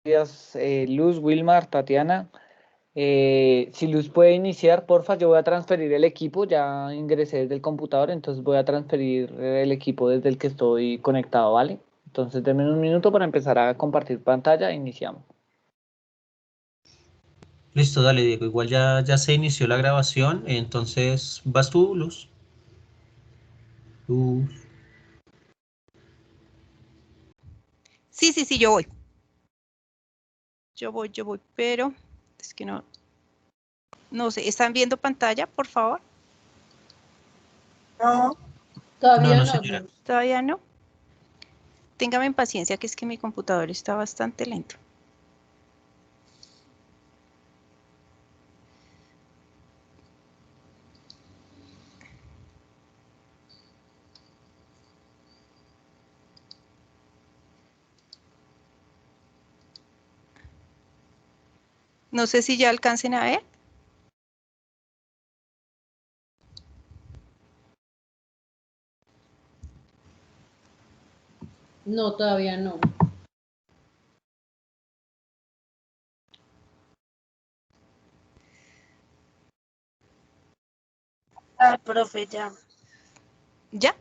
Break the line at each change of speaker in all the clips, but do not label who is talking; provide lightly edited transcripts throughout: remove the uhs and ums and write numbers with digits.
días, Luz, Wilmar, Tatiana. Si Luz puede iniciar, porfa, yo voy a transferir el equipo, ya ingresé desde el computador, entonces voy a transferir el equipo desde el que estoy conectado, ¿vale? Entonces denme un minuto para empezar a compartir pantalla e iniciamos.
Listo, dale, Diego. Igual ya se inició la grabación, entonces vas tú, Luz. Luz.
Sí, yo voy. Yo voy, pero es que no sé, ¿están viendo pantalla, por favor?
No,
No, no, señora.
Todavía no. Téngame paciencia, que es que mi computador está bastante lento. No sé si ya alcancen a ver.
no, todavía no.
Ay, profe, ya.
¿Ya?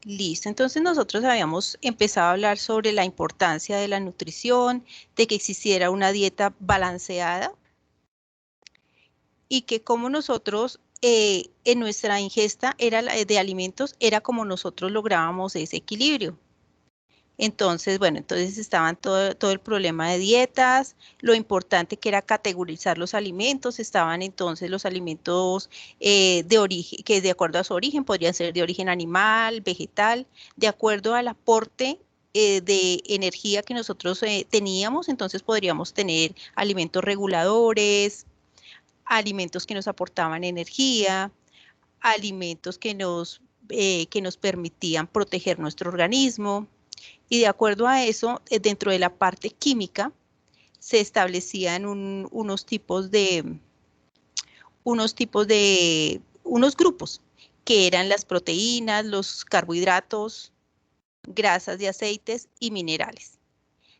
Listo, entonces nosotros habíamos empezado a hablar sobre la importancia de la nutrición, de que existiera una dieta balanceada y que como nosotros en nuestra ingesta de alimentos era como nosotros lográbamos ese equilibrio. Entonces, bueno, entonces estaban todo el problema de dietas, lo importante que era categorizar los alimentos, estaban entonces los alimentos de origen, que de acuerdo a su origen podrían ser de origen animal, vegetal, de acuerdo al aporte de energía que nosotros teníamos, entonces podríamos tener alimentos reguladores, alimentos que nos aportaban energía, alimentos que nos permitían proteger nuestro organismo. Y de acuerdo a eso, dentro de la parte química, se establecían unos grupos, que eran las proteínas, los carbohidratos, grasas y aceites y minerales.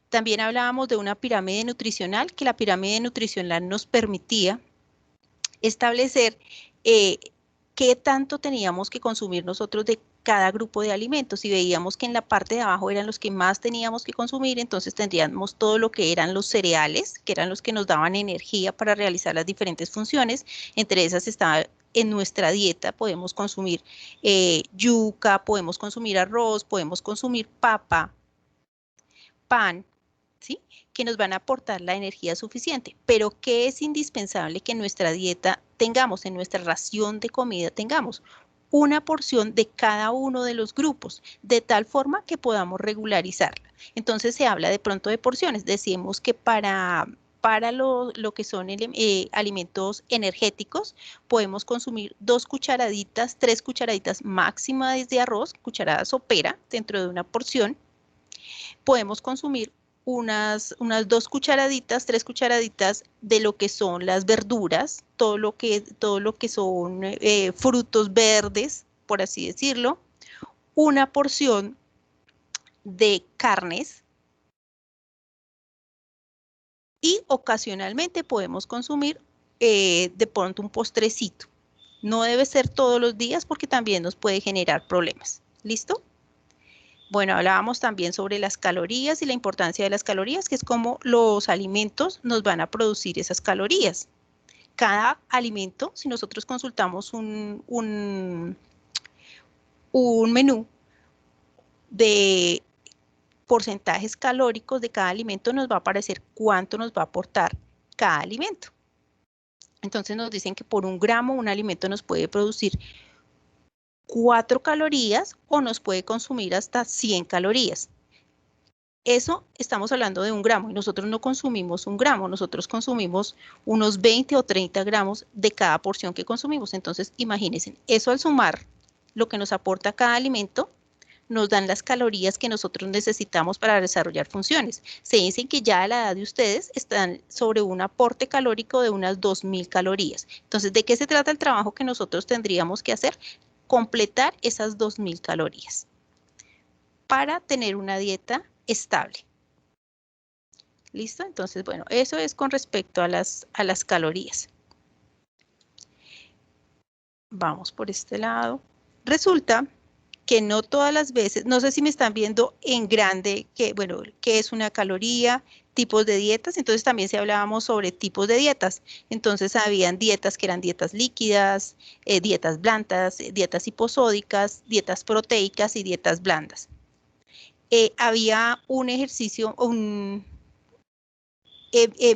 También hablábamos de una pirámide nutricional, que la pirámide nutricional nos permitía establecer qué tanto teníamos que consumir nosotros de cada grupo de alimentos. Y veíamos que en la parte de abajo eran los que más teníamos que consumir, entonces tendríamos todo lo que eran los cereales, que eran los que nos daban energía para realizar las diferentes funciones. Entre esas estaba en nuestra dieta, podemos consumir yuca, podemos consumir arroz, podemos consumir papa, pan, ¿sí? Que nos van a aportar la energía suficiente. Pero ¿qué es indispensable que en nuestra dieta tengamos, en nuestra ración de comida tengamos? Una porción de cada uno de los grupos, de tal forma que podamos regularizarla. Entonces se habla de pronto de porciones. Decimos que para lo que son alimentos energéticos, podemos consumir 2 cucharaditas, 3 cucharaditas máximas de arroz, cucharada sopera, dentro de una porción. Podemos consumir unas 2 cucharaditas, 3 cucharaditas de lo que son las verduras, todo lo que son frutos verdes, por así decirlo, una porción de carnes y ocasionalmente podemos consumir de pronto un postrecito. No debe ser todos los días porque también nos puede generar problemas. ¿Listo? Bueno, hablábamos también sobre las calorías y la importancia de las calorías, que es cómo los alimentos nos van a producir esas calorías. Cada alimento, si nosotros consultamos un menú de porcentajes calóricos de cada alimento, nos va a aparecer cuánto nos va a aportar cada alimento. Entonces nos dicen que por 1 gramo un alimento nos puede producir 4 calorías o nos puede consumir hasta 100 calorías. Eso estamos hablando de 1 gramo y nosotros no consumimos 1 gramo, nosotros consumimos unos 20 o 30 gramos de cada porción que consumimos. Entonces, imagínense, eso al sumar lo que nos aporta cada alimento, nos dan las calorías que nosotros necesitamos para desarrollar funciones. Se dicen que ya a la edad de ustedes están sobre un aporte calórico de unas 2000 calorías. Entonces, ¿de qué se trata el trabajo que nosotros tendríamos que hacer? Completar esas 2000 calorías. para tener una dieta estable. ¿Listo? Entonces, bueno, eso es con respecto a las calorías. Vamos por este lado. Resulta que no todas las veces, no sé si me están viendo en grande, que bueno, qué es una caloría, tipos de dietas, entonces también si hablábamos sobre tipos de dietas, entonces habían dietas que eran dietas líquidas, dietas blandas, dietas hiposódicas, dietas proteicas y dietas blandas. Había un ejercicio,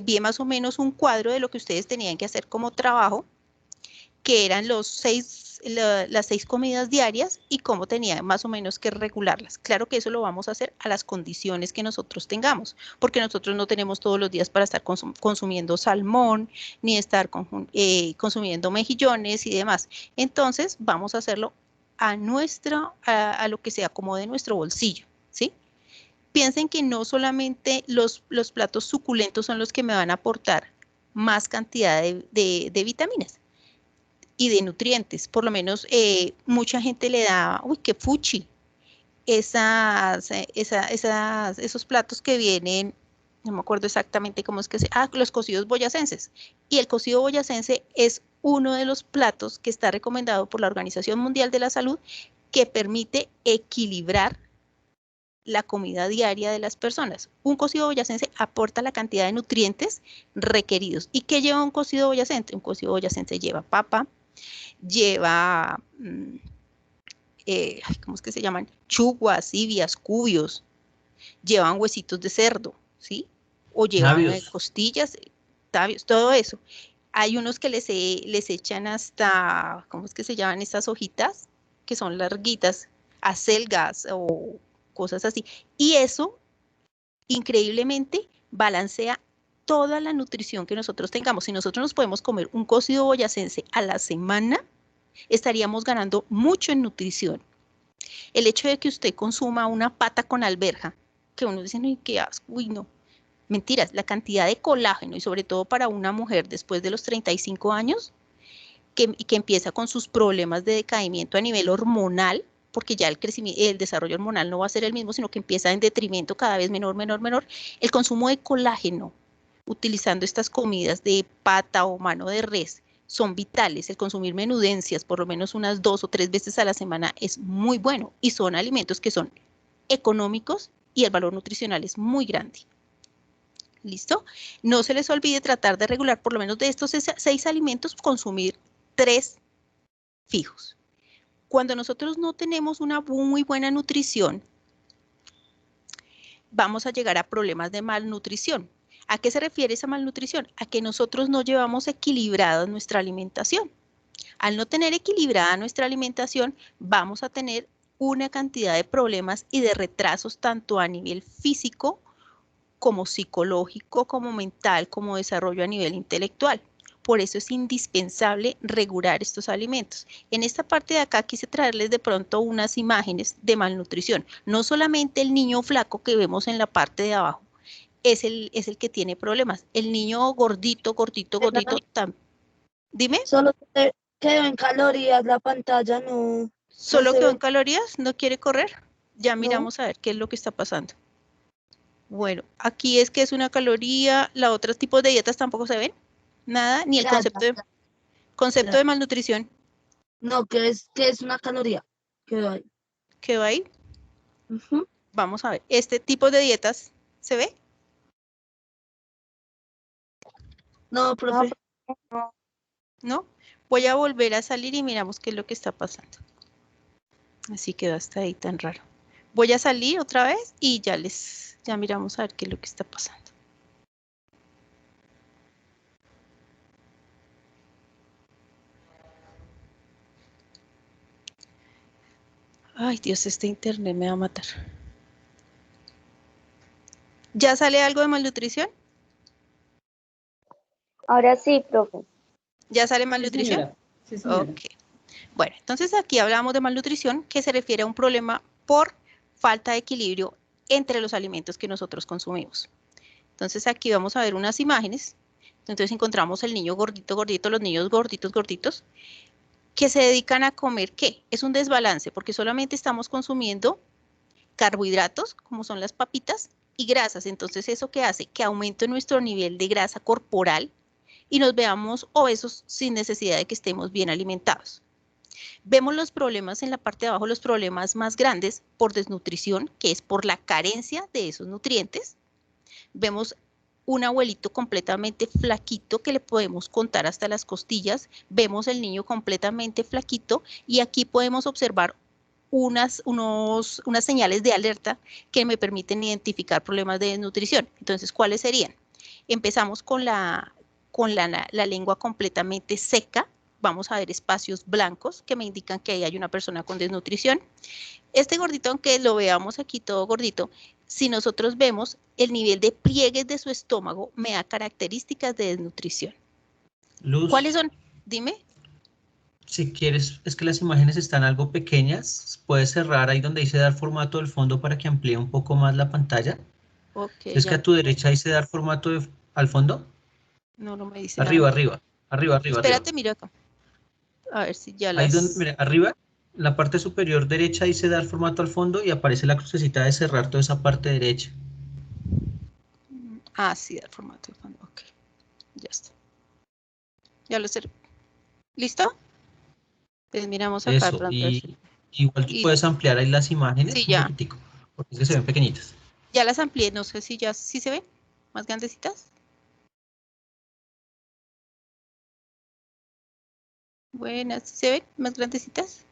vi más o menos un cuadro de lo que ustedes tenían que hacer como trabajo, que eran las 6 comidas diarias y cómo tenían más o menos que regularlas. Claro que eso lo vamos a hacer a las condiciones que nosotros tengamos, porque nosotros no tenemos todos los días para estar consumiendo salmón, ni estar consumiendo mejillones y demás. Entonces, vamos a hacerlo a lo que se acomode nuestro bolsillo, ¿sí? Piensen que no solamente los platos suculentos son los que me van a aportar más cantidad de vitaminas y de nutrientes. Por lo menos mucha gente le da, uy, qué fuchi, esos platos que vienen, no me acuerdo exactamente cómo es que los cocidos boyacenses. Y el cocido boyacense es uno de los platos que está recomendado por la Organización Mundial de la Salud, que permite equilibrar la comida diaria de las personas. Un cocido boyacense aporta la cantidad de nutrientes requeridos. ¿Y qué lleva un cocido boyacense? Un cocido boyacense lleva papa, lleva, ¿cómo es que se llaman? Chuguas, civias, cubios, llevan huesitos de cerdo, ¿sí? O llevan costillas, tabios, todo eso. Hay unos que les echan hasta, ¿cómo es que se llaman estas hojitas? Que son larguitas, acelgas o cosas así. Y eso, increíblemente, balancea toda la nutrición que nosotros tengamos. Si nosotros nos podemos comer un cocido boyacense a la semana, estaríamos ganando mucho en nutrición. El hecho de que usted consuma una pata con alberja, que uno dice, no, qué asco, uy, no. Mentiras, la cantidad de colágeno, y sobre todo para una mujer después de los 35 años, que empieza con sus problemas de decaimiento a nivel hormonal, porque ya el desarrollo hormonal no va a ser el mismo, sino que empieza en detrimento cada vez menor, el consumo de colágeno, utilizando estas comidas de pata o mano de res, son vitales. El consumir menudencias por lo menos unas 2 o 3 veces a la semana es muy bueno, y son alimentos que son económicos y el valor nutricional es muy grande. ¿Listo? No se les olvide tratar de regular por lo menos de estos 6 alimentos, consumir 3 fijos. Cuando nosotros no tenemos una muy buena nutrición, vamos a llegar a problemas de malnutrición. ¿A qué se refiere esa malnutrición? A que nosotros no llevamos equilibrada nuestra alimentación. Al no tener equilibrada nuestra alimentación, vamos a tener una cantidad de problemas y de retrasos tanto a nivel físico, como psicológico, como mental, como desarrollo a nivel intelectual. Por eso es indispensable regular estos alimentos. En esta parte de acá quise traerles de pronto unas imágenes de malnutrición. No solamente el niño flaco que vemos en la parte de abajo es el que tiene problemas. El niño gordito, dime.
Solo quedó en calorías la pantalla, no.
¿Solo
se
quedó
ve.
en calorías? ¿No quiere correr? Ya
No.
miramos a ver qué es lo que está pasando. Bueno, aquí es que es una caloría, la otros tipos de dietas tampoco se ven. Nada, ni el concepto de malnutrición.
No, que es una caloría. Quedó ahí.
¿Quedó ahí?
Ujú.
Vamos a ver. Este tipo de dietas, ¿se ve?
No, profe.
¿No? Voy a volver a salir y miramos qué es lo que está pasando. Así quedó hasta ahí tan raro. Voy a salir otra vez y ya miramos a ver qué es lo que está pasando. Ay, Dios, este internet me va a matar. ¿Ya sale algo de malnutrición?
Ahora sí, profe.
¿Ya sale malnutrición?
Sí, señora.
Ok. Bueno, entonces aquí hablamos de malnutrición, que se refiere a un problema por falta de equilibrio entre los alimentos que nosotros consumimos. Entonces aquí vamos a ver unas imágenes. Entonces encontramos el niño gordito, los niños gorditos, que se dedican a comer, ¿qué? Es un desbalance, porque solamente estamos consumiendo carbohidratos, como son las papitas, y grasas. Entonces, ¿eso qué hace? Que aumente nuestro nivel de grasa corporal y nos veamos obesos sin necesidad de que estemos bien alimentados. Vemos los problemas en la parte de abajo, los problemas más grandes por desnutrición, que es por la carencia de esos nutrientes. Vemos un abuelito completamente flaquito que le podemos contar hasta las costillas. Vemos el niño completamente flaquito y aquí podemos observar unas señales de alerta que me permiten identificar problemas de desnutrición. Entonces, ¿cuáles serían? Empezamos con la lengua completamente seca. Vamos a ver espacios blancos que me indican que ahí hay una persona con desnutrición. Este gordito, aunque lo veamos aquí todo gordito, si nosotros vemos el nivel de pliegues de su estómago, me da características de desnutrición.
Luz,
¿Cuáles son? Dime.
si quieres, es que las imágenes están algo pequeñas. Puedes cerrar ahí donde dice dar formato del fondo para que amplíe un poco más la pantalla.
Ok,
¿Es que a tu derecha dice dar formato al fondo?
no me dice
Arriba,
nada.
arriba.
Espérate, mira acá. A ver si ya
Ahí donde,
las...
mira, arriba, en la parte superior derecha dice dar formato al fondo y aparece la crucecita de cerrar toda esa parte derecha.
Ah, sí, dar formato del fondo. Ok, ya está. Ya lo cerré. ¿Listo? Pues miramos acá de
Eso,
pronto.
y igual tú
Y
puedes ampliar ahí las imágenes
sí,
un
ya.
poquitico, porque es que se ven pequeñitas.
Ya las amplié, no sé si ya sí se ven más grandecitas. Buenas, ¿sí se ven más grandecitas?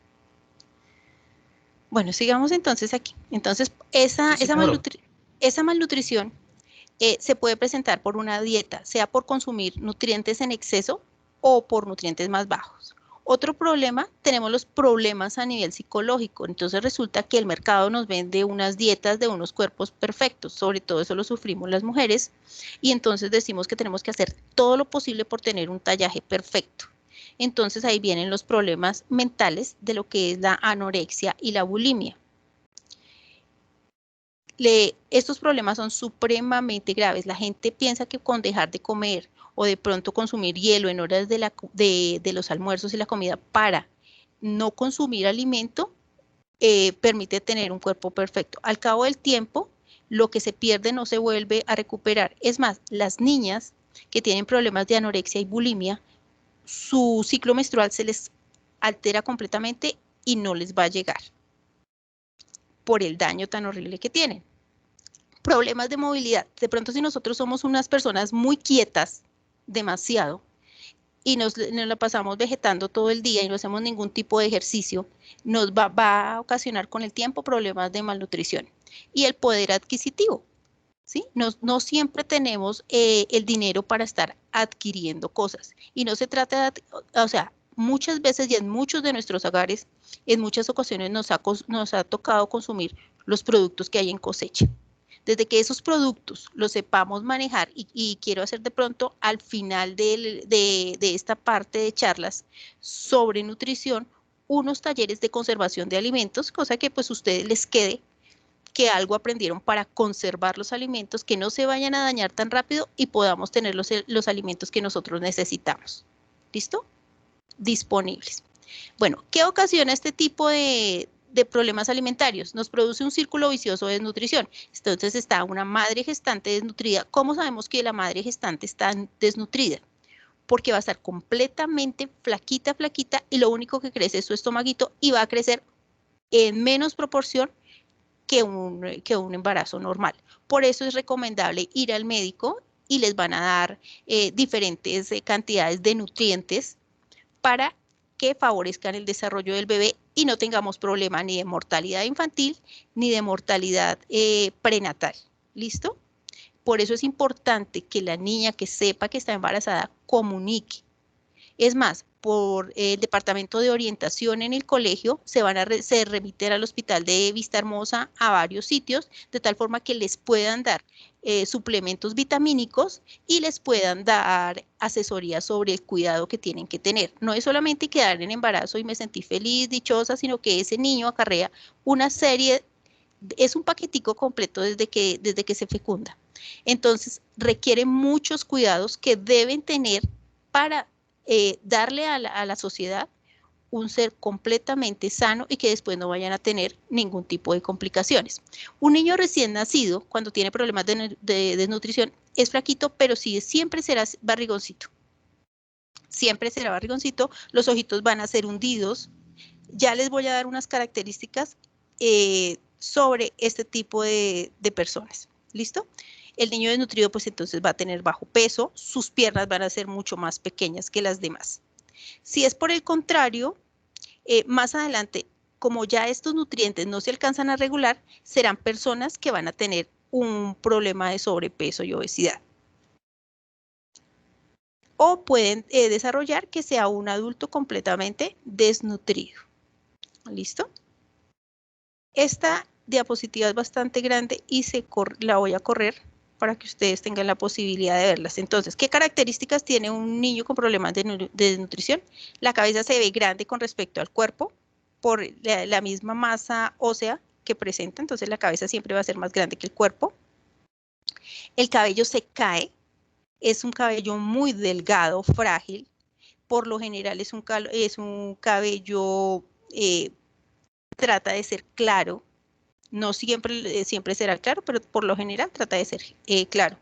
Bueno, sigamos entonces aquí. Entonces, esa
Mejoró.
malnutrición se puede presentar por una dieta, sea por consumir nutrientes en exceso o por nutrientes más bajos. Otro problema, tenemos los problemas a nivel psicológico. Entonces resulta que el mercado nos vende unas dietas de unos cuerpos perfectos, sobre todo eso lo sufrimos las mujeres, y entonces decimos que tenemos que hacer todo lo posible por tener un tallaje perfecto. Entonces ahí vienen los problemas mentales de lo que es la anorexia y la bulimia. Estos problemas son supremamente graves. La gente piensa que con dejar de comer o de pronto consumir hielo en horas de los almuerzos y la comida para no consumir alimento, permite tener un cuerpo perfecto. Al cabo del tiempo, lo que se pierde no se vuelve a recuperar. Es más, las niñas que tienen problemas de anorexia y bulimia, su ciclo menstrual se les altera completamente y no les va a llegar por el daño tan horrible que tienen. Problemas de movilidad. De pronto, si nosotros somos unas personas muy quietas, demasiado, y nos la pasamos vegetando todo el día y no hacemos ningún tipo de ejercicio, nos va a ocasionar con el tiempo problemas de malnutrición. Y el poder adquisitivo, ¿sí? No siempre tenemos el dinero para estar adquiriendo cosas. Y no se trata de, o sea, muchas veces y en muchos de nuestros hogares, en muchas ocasiones nos ha tocado consumir los productos que hay en cosecha. Desde que esos productos los sepamos manejar y quiero hacer de pronto al final de esta parte de charlas sobre nutrición, unos talleres de conservación de alimentos, cosa que pues a ustedes les quede que algo aprendieron para conservar los alimentos, que no se vayan a dañar tan rápido y podamos tener los alimentos que nosotros necesitamos. ¿Listo? Disponibles. Bueno, ¿qué ocasiona este tipo de problemas alimentarios? Nos produce un círculo vicioso de desnutrición. Entonces está una madre gestante desnutrida. ¿Cómo sabemos que la madre gestante está desnutrida? Porque va a estar completamente flaquita, y lo único que crece es su estomaguito y va a crecer en menos proporción que un embarazo normal. Por eso es recomendable ir al médico y les van a dar diferentes cantidades de nutrientes para que favorezcan el desarrollo del bebé y no tengamos problema ni de mortalidad infantil ni de mortalidad prenatal. ¿Listo? Por eso es importante que la niña que sepa que está embarazada comunique. Es más, por el departamento de orientación en el colegio se remiten al hospital de Vista Hermosa a varios sitios, de tal forma que les puedan dar suplementos vitamínicos y les puedan dar asesoría sobre el cuidado que tienen que tener. No es solamente quedar en embarazo y me sentí feliz, dichosa, sino que ese niño acarrea una serie, es un paquetico completo desde que se fecunda. Entonces, requiere muchos cuidados que deben tener para darle a la sociedad un ser completamente sano y que después no vayan a tener ningún tipo de complicaciones. Un niño recién nacido, cuando tiene problemas de desnutrición, es flaquito, pero sí siempre será barrigoncito. Siempre será barrigoncito, los ojitos van a ser hundidos. Ya les voy a dar unas características sobre este tipo de personas. ¿Listo? El niño desnutrido pues entonces va a tener bajo peso, sus piernas van a ser mucho más pequeñas que las demás. Si es por el contrario, más adelante, como ya estos nutrientes no se alcanzan a regular, serán personas que van a tener un problema de sobrepeso y obesidad. O pueden desarrollar que sea un adulto completamente desnutrido. ¿Listo? Esta diapositiva es bastante grande y la voy a correr para que ustedes tengan la posibilidad de verlas. Entonces, ¿qué características tiene un niño con problemas de desnutrición? La cabeza se ve grande con respecto al cuerpo por la misma masa ósea que presenta, entonces la cabeza siempre va a ser más grande que el cuerpo. El cabello se cae, es un cabello muy delgado, frágil. Por lo general es un cabello, trata de ser claro. No siempre, siempre será claro, pero por lo general trata de ser claro.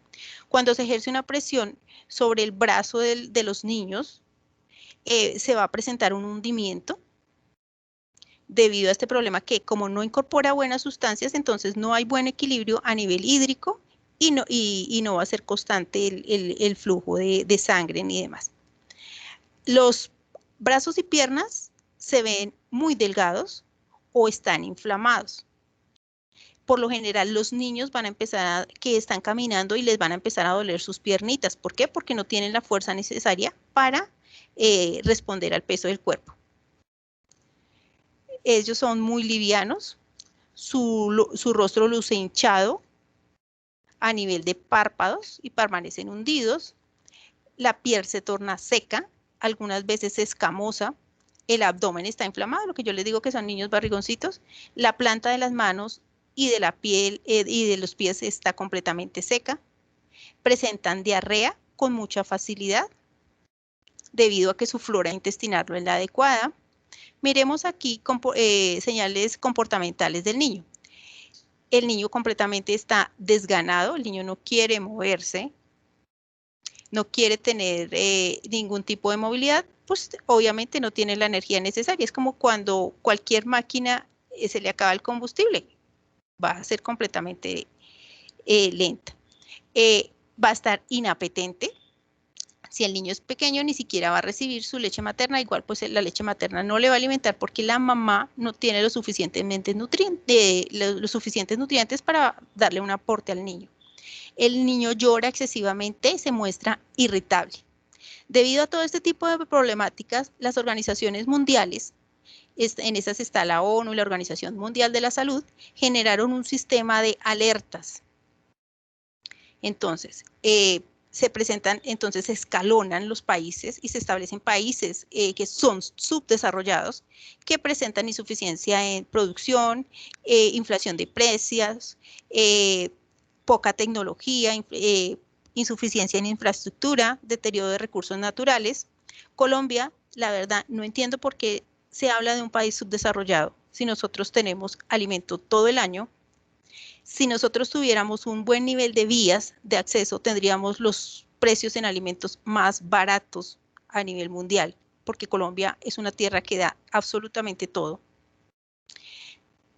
Cuando se ejerce una presión sobre el brazo de los niños, se va a presentar un hundimiento debido a este problema que como no incorpora buenas sustancias, entonces no hay buen equilibrio a nivel hídrico y no va a ser constante el flujo de sangre ni demás. Los brazos y piernas se ven muy delgados o están inflamados. Por lo general, los niños van a empezar que están caminando y les van a empezar a doler sus piernitas. ¿Por qué? Porque no tienen la fuerza necesaria para responder al peso del cuerpo. Ellos son muy livianos, su rostro luce hinchado a nivel de párpados y permanecen hundidos. La piel se torna seca, algunas veces escamosa. El abdomen está inflamado, lo que yo les digo que son niños barrigoncitos. La planta de las manos y de la piel y de los pies está completamente seca. Presentan diarrea con mucha facilidad debido a que su flora intestinal no es la adecuada. Miremos aquí señales comportamentales del niño. El niño completamente está desganado, el niño no quiere moverse, no quiere tener ningún tipo de movilidad, pues obviamente no tiene la energía necesaria. Es como cuando cualquier máquina se le acaba el combustible, va a ser completamente lenta. Va a estar inapetente. Si el niño es pequeño, ni siquiera va a recibir su leche materna, igual pues la leche materna no le va a alimentar porque la mamá no tiene los suficientes nutrientes para darle un aporte al niño. El niño llora excesivamente, se muestra irritable. Debido a todo este tipo de problemáticas, las organizaciones mundiales, en esas está la ONU y la Organización Mundial de la Salud, generaron un sistema de alertas. Entonces, se escalonan los países y se establecen países que son subdesarrollados, que presentan insuficiencia en producción, inflación de precios, poca tecnología, insuficiencia en infraestructura, deterioro de recursos naturales. Colombia, la verdad, no entiendo por qué se habla de un país subdesarrollado si nosotros tenemos alimento todo el año. Si nosotros tuviéramos un buen nivel de vías de acceso, tendríamos los precios en alimentos más baratos a nivel mundial, porque Colombia es una tierra que da absolutamente todo.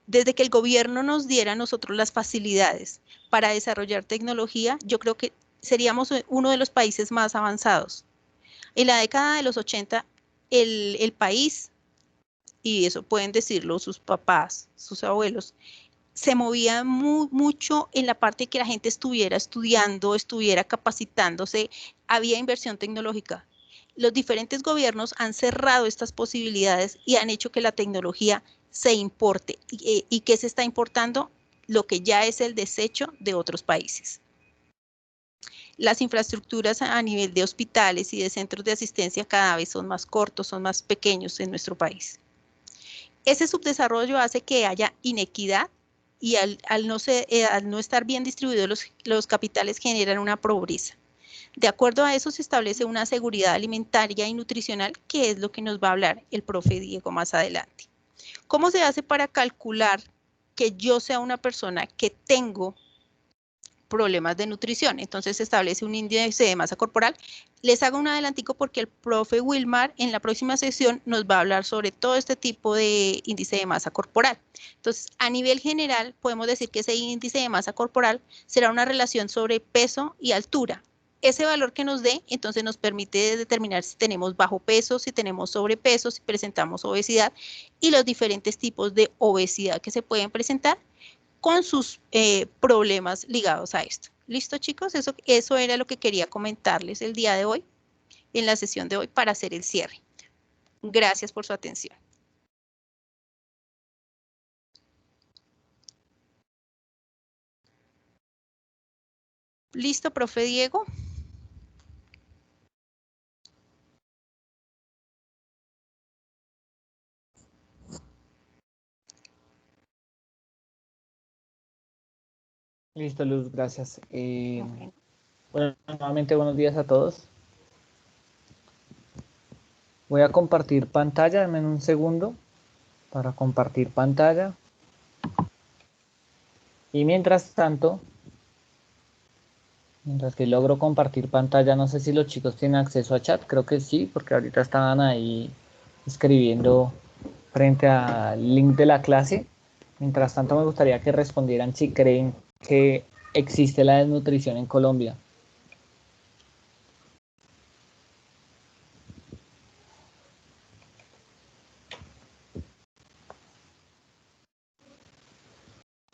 Desde que el gobierno nos diera a nosotros las facilidades para desarrollar tecnología, yo creo que seríamos uno de los países más avanzados. En la década de los 80, el país, y eso pueden decirlo sus papás, sus abuelos, se movía mucho en la parte de que la gente estuviera estudiando, estuviera capacitándose, había inversión tecnológica. Los diferentes gobiernos han cerrado estas posibilidades y han hecho que la tecnología se importe. ¿Y qué se está importando? Lo que ya es el desecho de otros países. Las infraestructuras a nivel de hospitales y de centros de asistencia cada vez son más cortos, son más pequeños en nuestro país. Ese subdesarrollo hace que haya inequidad y al no estar bien distribuidos los capitales generan una pobreza. De acuerdo a eso se establece una seguridad alimentaria y nutricional, que es lo que nos va a hablar el profe Diego más adelante. ¿Cómo se hace para calcular que yo sea una persona que tengo problemas de nutrición? Entonces se establece un índice de masa corporal. Les hago un adelantico porque el profe Wilmar en la próxima sesión nos va a hablar sobre todo este tipo de índice de masa corporal. Entonces, a nivel general, podemos decir que ese índice de masa corporal será una relación sobre peso y altura. Ese valor que nos dé, entonces nos permite determinar si tenemos bajo peso, si tenemos sobrepeso, si presentamos obesidad y los diferentes tipos de obesidad que se pueden presentar con sus problemas ligados a esto. ¿Listo, chicos? Eso era lo que quería comentarles el día de hoy, en la sesión de hoy, para hacer el cierre. Gracias por su atención. ¿Listo, profe Diego?
Listo, Luz, gracias.
Bueno.
Bueno, nuevamente buenos días a todos. Voy a compartir pantalla, denme un segundo para compartir pantalla. Y mientras tanto, mientras que logro compartir pantalla, no sé si los chicos tienen acceso a chat, creo que sí, porque ahorita estaban ahí escribiendo frente al link de la clase. Mientras tanto, me gustaría que respondieran si creen que existe la desnutrición en Colombia.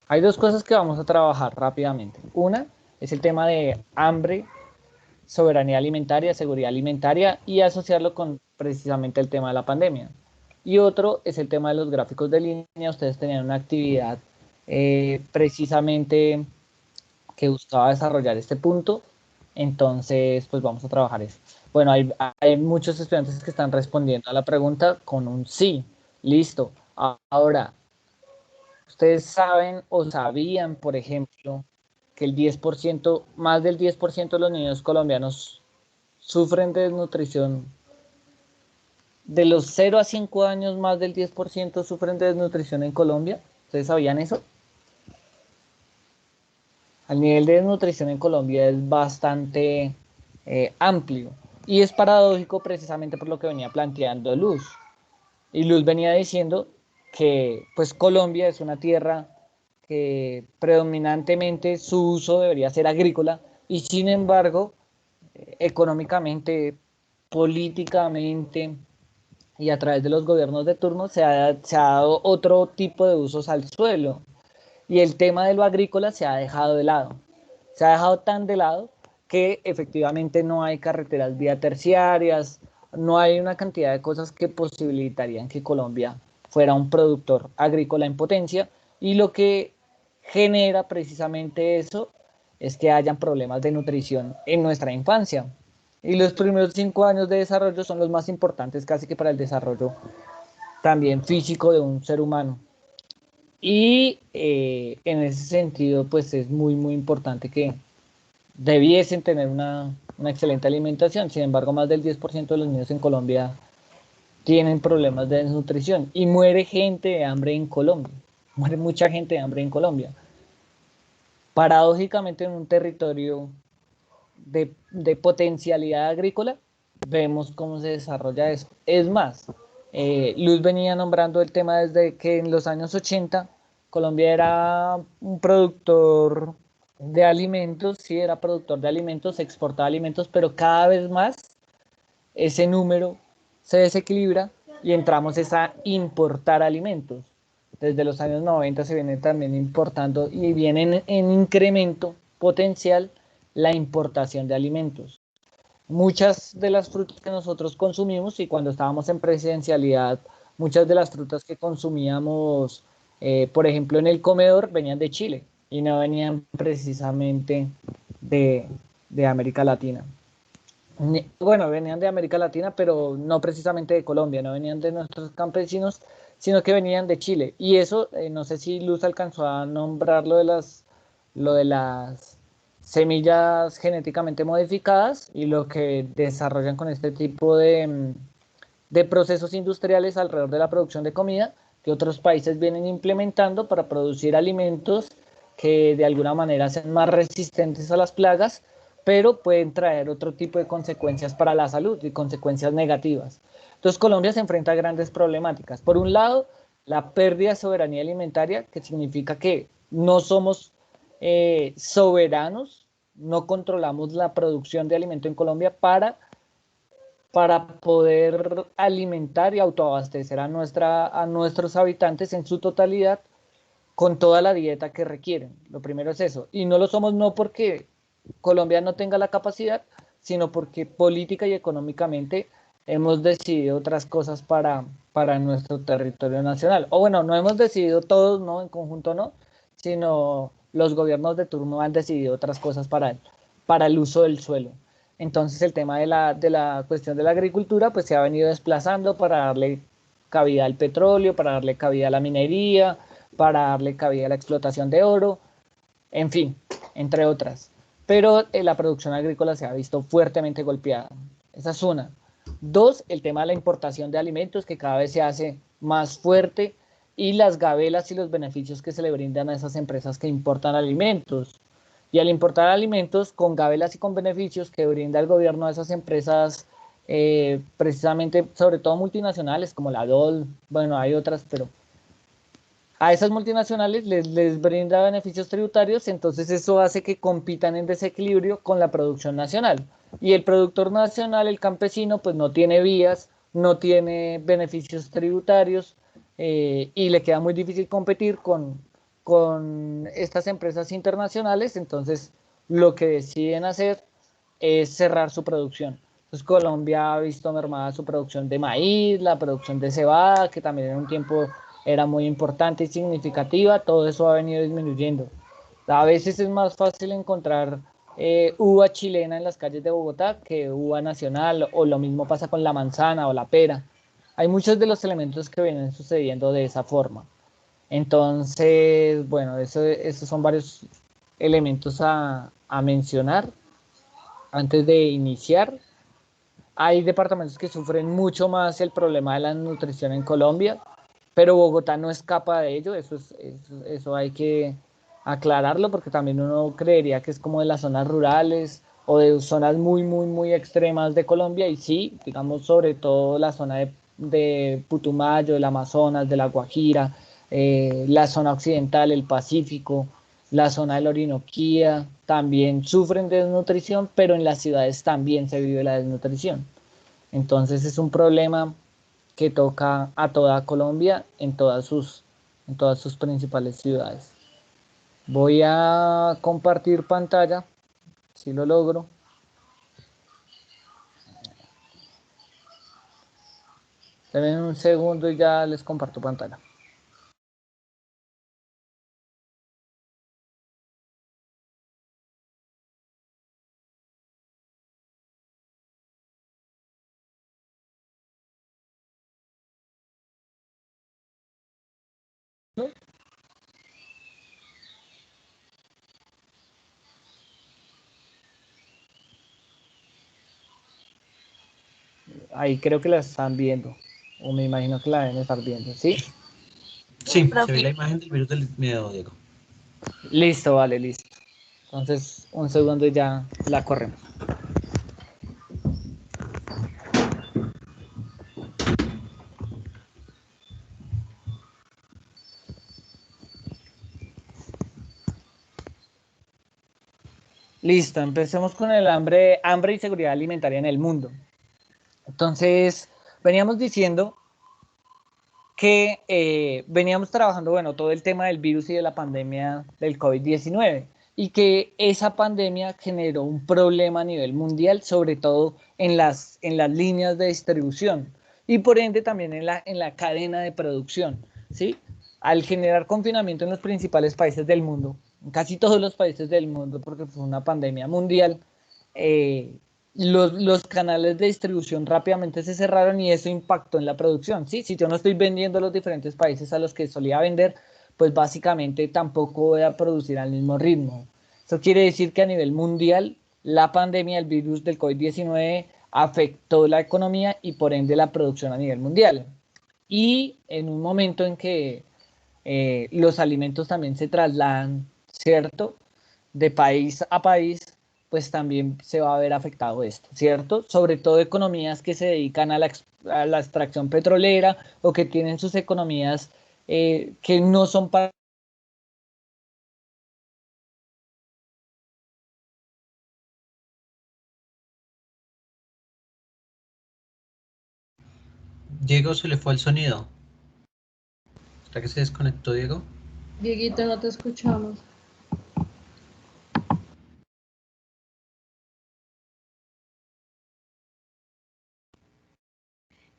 Hay dos cosas que vamos a trabajar rápidamente. Una es el tema de hambre, soberanía alimentaria, seguridad alimentaria y asociarlo con precisamente el tema de la pandemia. Y otro es el tema de los gráficos de línea. Ustedes tenían una actividad precisamente que buscaba desarrollar este punto. Entonces, pues vamos a trabajar eso. Bueno, hay muchos estudiantes que están respondiendo a la pregunta con un sí. Listo. Ahora, ustedes saben o sabían, por ejemplo, que el 10%, más del 10% de los niños colombianos sufren de desnutrición. De los 0 a 5 años, más del 10% sufren de desnutrición en Colombia. ¿Ustedes sabían eso? El nivel de desnutrición en Colombia es bastante amplio y es paradójico precisamente por lo que venía planteando Luz. Y Luz venía diciendo que pues Colombia es una tierra que predominantemente su uso debería ser agrícola y sin embargo económicamente, políticamente y a través de los gobiernos de turno se ha dado otro tipo de usos al suelo. Y el tema de lo agrícola se ha dejado de lado. Se ha dejado tan de lado que efectivamente no hay carreteras vía terciarias, no hay una cantidad de cosas que posibilitarían que Colombia fuera un productor agrícola en potencia y lo que genera precisamente eso es que hayan problemas de nutrición en nuestra infancia. Y los primeros 5 años de desarrollo son los más importantes casi que para el desarrollo también físico de un ser humano. Y en ese sentido, pues es muy, muy importante que debiesen tener una excelente alimentación. Sin embargo, más del 10% de los niños en Colombia tienen problemas de desnutrición y muere gente de hambre en Colombia. Muere mucha gente de hambre en Colombia. Paradójicamente, en un territorio de potencialidad agrícola, vemos cómo se desarrolla eso. Es más, Luz venía nombrando el tema desde que en los años 80 Colombia era un productor de alimentos, sí, era productor de alimentos, exportaba alimentos, pero cada vez más ese número se desequilibra y entramos a importar alimentos. Desde los años 90 se viene también importando y viene en incremento potencial la importación de alimentos. Muchas de las frutas que nosotros consumimos y cuando estábamos en presencialidad, muchas de las frutas que consumíamos, por ejemplo, en el comedor, venían de Chile y no venían precisamente de América Latina. Bueno, venían de América Latina, pero no precisamente de Colombia, no venían de nuestros campesinos, sino que venían de Chile. Y eso, no sé si Luz alcanzó a nombrar lo de las semillas genéticamente modificadas y lo que desarrollan con este tipo de procesos industriales alrededor de la producción de comida que otros países vienen implementando para producir alimentos que de alguna manera sean más resistentes a las plagas, pero pueden traer otro tipo de consecuencias para la salud y consecuencias negativas. Entonces Colombia se enfrenta a grandes problemáticas. Por un lado, la pérdida de soberanía alimentaria, que significa que no somos soberanos, no controlamos la producción de alimento en Colombia para poder alimentar y autoabastecer a nuestros habitantes en su totalidad con toda la dieta que requieren. Lo primero es eso. Y no lo somos no porque Colombia no tenga la capacidad, sino porque política y económicamente hemos decidido otras cosas para nuestro territorio nacional. O bueno, no hemos decidido todos, no, en conjunto no, sino los gobiernos de turno han decidido otras cosas para el uso del suelo. Entonces el tema de la cuestión de la agricultura pues se ha venido desplazando para darle cabida al petróleo, para darle cabida a la minería, para darle cabida a la explotación de oro, en fin, entre otras. Pero la producción agrícola se ha visto fuertemente golpeada. Esa es una. Dos, el tema de la importación de alimentos que cada vez se hace más fuerte y las gabelas y los beneficios que se le brindan a esas empresas que importan alimentos. Y al importar alimentos con gabelas y con beneficios que brinda el gobierno a esas empresas, precisamente, sobre todo multinacionales como la DOL, bueno, hay otras, pero a esas multinacionales les brinda beneficios tributarios, entonces eso hace que compitan en desequilibrio con la producción nacional. Y el productor nacional, el campesino, pues no tiene vías, no tiene beneficios tributarios y le queda muy difícil competir con estas empresas internacionales, entonces lo que deciden hacer es cerrar su producción. Entonces Colombia ha visto mermada su producción de maíz, la producción de cebada, que también en un tiempo era muy importante y significativa, todo eso ha venido disminuyendo. A veces es más fácil encontrar uva chilena en las calles de Bogotá que uva nacional, o lo mismo pasa con la manzana o la pera. Hay muchos de los elementos que vienen sucediendo de esa forma. Entonces, bueno, esos son varios elementos a mencionar antes de iniciar. Hay departamentos que sufren mucho más el problema de la nutrición en Colombia, pero Bogotá no escapa de ello, eso hay que aclararlo porque también uno creería que es como de las zonas rurales o de zonas muy, muy, muy extremas de Colombia y sí, digamos sobre todo la zona de Putumayo, del Amazonas, de la Guajira, la zona occidental, el Pacífico, la zona de la Orinoquía, también sufren de desnutrición, pero en las ciudades también se vive la desnutrición. Entonces es un problema que toca a toda Colombia en todas sus principales ciudades. Voy a compartir pantalla, si lo logro. Denme un segundo y ya les comparto pantalla. ¿No? Ahí creo que la están viendo, o me imagino que la deben estar viendo, ¿sí?
Sí, se ve la
Profe,
imagen del virus del miedo, Diego.
Listo, vale, listo. Entonces, un segundo y ya la corremos. Listo, empecemos con el hambre y seguridad alimentaria en el mundo. Entonces, veníamos diciendo que veníamos trabajando, bueno, todo el tema del virus y de la pandemia del COVID-19 y que esa pandemia generó un problema a nivel mundial, sobre todo en las líneas de distribución y por ende también en la cadena de producción, ¿sí? Al generar confinamiento en los principales países del mundo, en casi todos los países del mundo, porque fue una pandemia mundial, eh, los canales de distribución rápidamente se cerraron y eso impactó en la producción, ¿sí? Si yo no estoy vendiendo a los diferentes países a los que solía vender, pues básicamente tampoco voy a producir al mismo ritmo. Eso quiere decir que a nivel mundial la pandemia del virus del COVID-19 afectó la economía y por ende la producción a nivel mundial. Y en un momento en que los alimentos también se trasladan, ¿cierto? De país a país, pues también se va a ver afectado esto, ¿cierto? Sobre todo economías que se dedican a la extracción petrolera o que tienen sus economías que no son para...
Diego, se le fue el sonido. ¿Será que se desconectó, Diego?
Dieguito, no te escuchamos.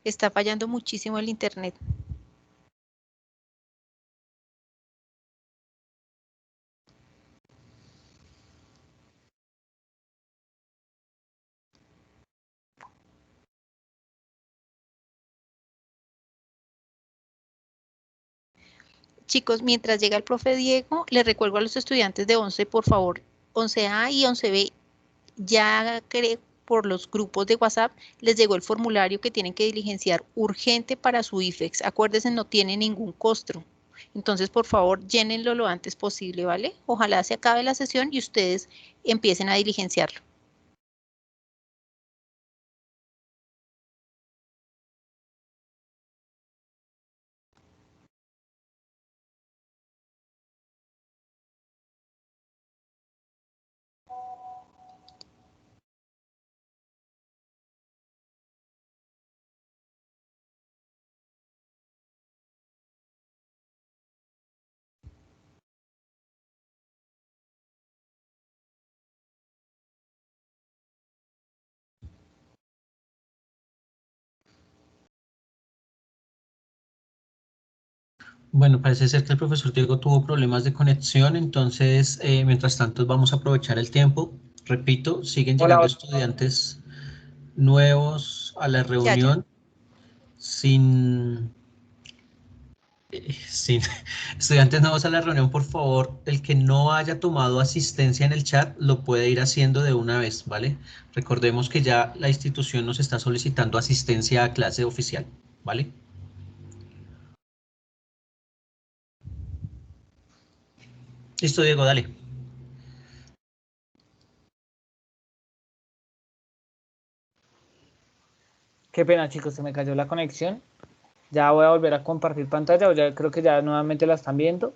Está fallando muchísimo el internet. Chicos, mientras llega el profe Diego, les recuerdo a los estudiantes de 11, por favor, 11A y 11B, ya por los grupos de WhatsApp les llegó el formulario que tienen que diligenciar urgente para su IFEX. Acuérdense, no tiene ningún costo. Entonces, por favor, llénenlo lo antes posible, ¿vale? Ojalá se acabe la sesión y ustedes empiecen a diligenciarlo.
Bueno, parece ser que el profesor Diego tuvo problemas de conexión, entonces, mientras tanto, vamos a aprovechar el tiempo. Repito, siguen llegando
Hola,
estudiantes nuevos a la
Ya.
reunión sin Sí, estudiantes nuevos a la reunión, por favor, el que no haya tomado asistencia en el chat lo puede ir haciendo de una vez, ¿vale? Recordemos que ya la institución nos está solicitando asistencia a clase oficial, ¿vale? Listo, Diego, dale.
qué pena, chicos, se me cayó la conexión. Ya voy a volver a compartir pantalla, o ya creo que ya nuevamente la están viendo.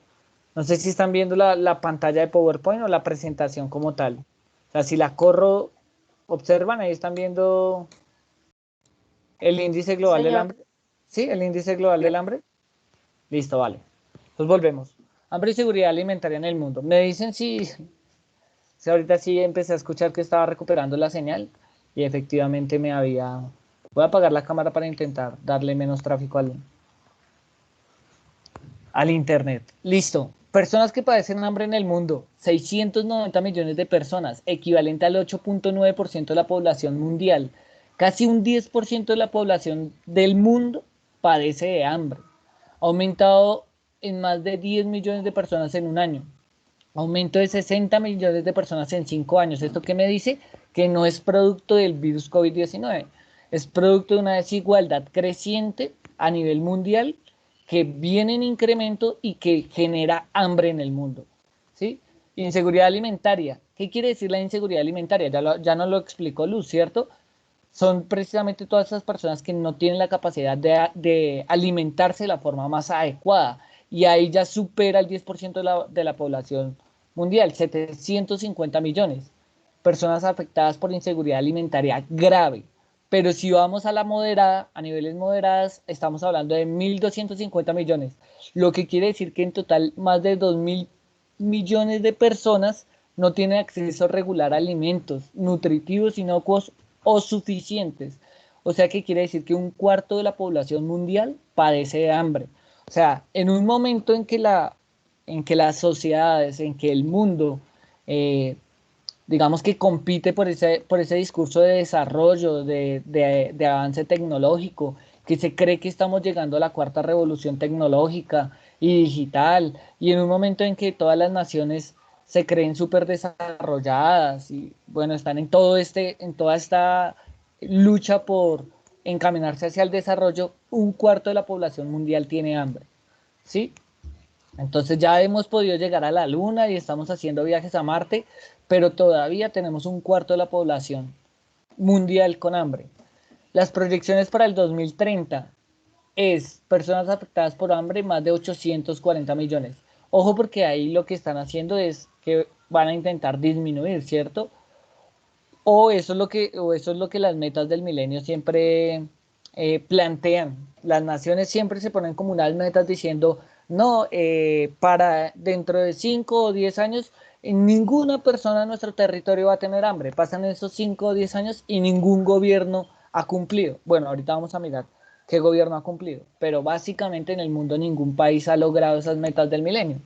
No sé si están viendo la pantalla de PowerPoint o la presentación como tal. O sea, si la corro, observan, ahí están viendo el índice global del
Señor.
hambre. ¿Sí? El índice global del hambre. Listo, vale. Pues volvemos. Hambre y seguridad alimentaria en el mundo. Me dicen si ahorita sí empecé a escuchar que estaba recuperando la señal y efectivamente me había... Voy a apagar la cámara para intentar darle menos tráfico al internet. Listo. Personas que padecen hambre en el mundo. 690 millones de personas, equivalente al 8.9% de la población mundial. Casi un 10% de la población del mundo padece de hambre. Ha aumentado en más de 10 millones de personas en un año. Aumento de 60 millones de personas en 5 años. ¿Esto qué me dice? Que no es producto del virus COVID-19. Es producto de una desigualdad creciente a nivel mundial que viene en incremento y que genera hambre en el mundo. ¿Sí? Inseguridad alimentaria. ¿Qué quiere decir la inseguridad alimentaria? Ya nos lo explicó Luz, ¿cierto? Son precisamente todas esas personas que no tienen la capacidad de alimentarse de la forma más adecuada. Y ahí ya supera el 10% de la población mundial, 750 millones. Personas afectadas por inseguridad alimentaria grave. Pero si vamos a la moderada, a niveles moderadas, estamos hablando de 1.250 millones. Lo que quiere decir que en total más de 2.000 millones de personas no tienen acceso regular a alimentos nutritivos, inocuos o suficientes. O sea que quiere decir que un cuarto de la población mundial padece de hambre. O sea, en un momento en que las sociedades, en que el mundo, digamos que compite por ese discurso de desarrollo, de avance tecnológico, que se cree que estamos llegando a la cuarta revolución tecnológica y digital, y en un momento en que todas las naciones se creen súper desarrolladas y bueno, están en toda esta lucha por encaminarse hacia el desarrollo, un cuarto de la población mundial tiene hambre, ¿sí? Entonces ya hemos podido llegar a la Luna y estamos haciendo viajes a Marte, pero todavía tenemos un cuarto de la población mundial con hambre. Las proyecciones para el 2030 es personas afectadas por hambre más de 840 millones. Ojo porque ahí lo que están haciendo es que van a intentar disminuir, ¿cierto? Eso es lo que las metas del milenio siempre plantean. Las naciones siempre se ponen como unas metas diciendo, no, para dentro de 5 o 10 años, ninguna persona en nuestro territorio va a tener hambre. Pasan esos 5 o 10 años y ningún gobierno ha cumplido. Bueno, ahorita vamos a mirar qué gobierno ha cumplido, pero básicamente en el mundo ningún país ha logrado esas metas del milenio.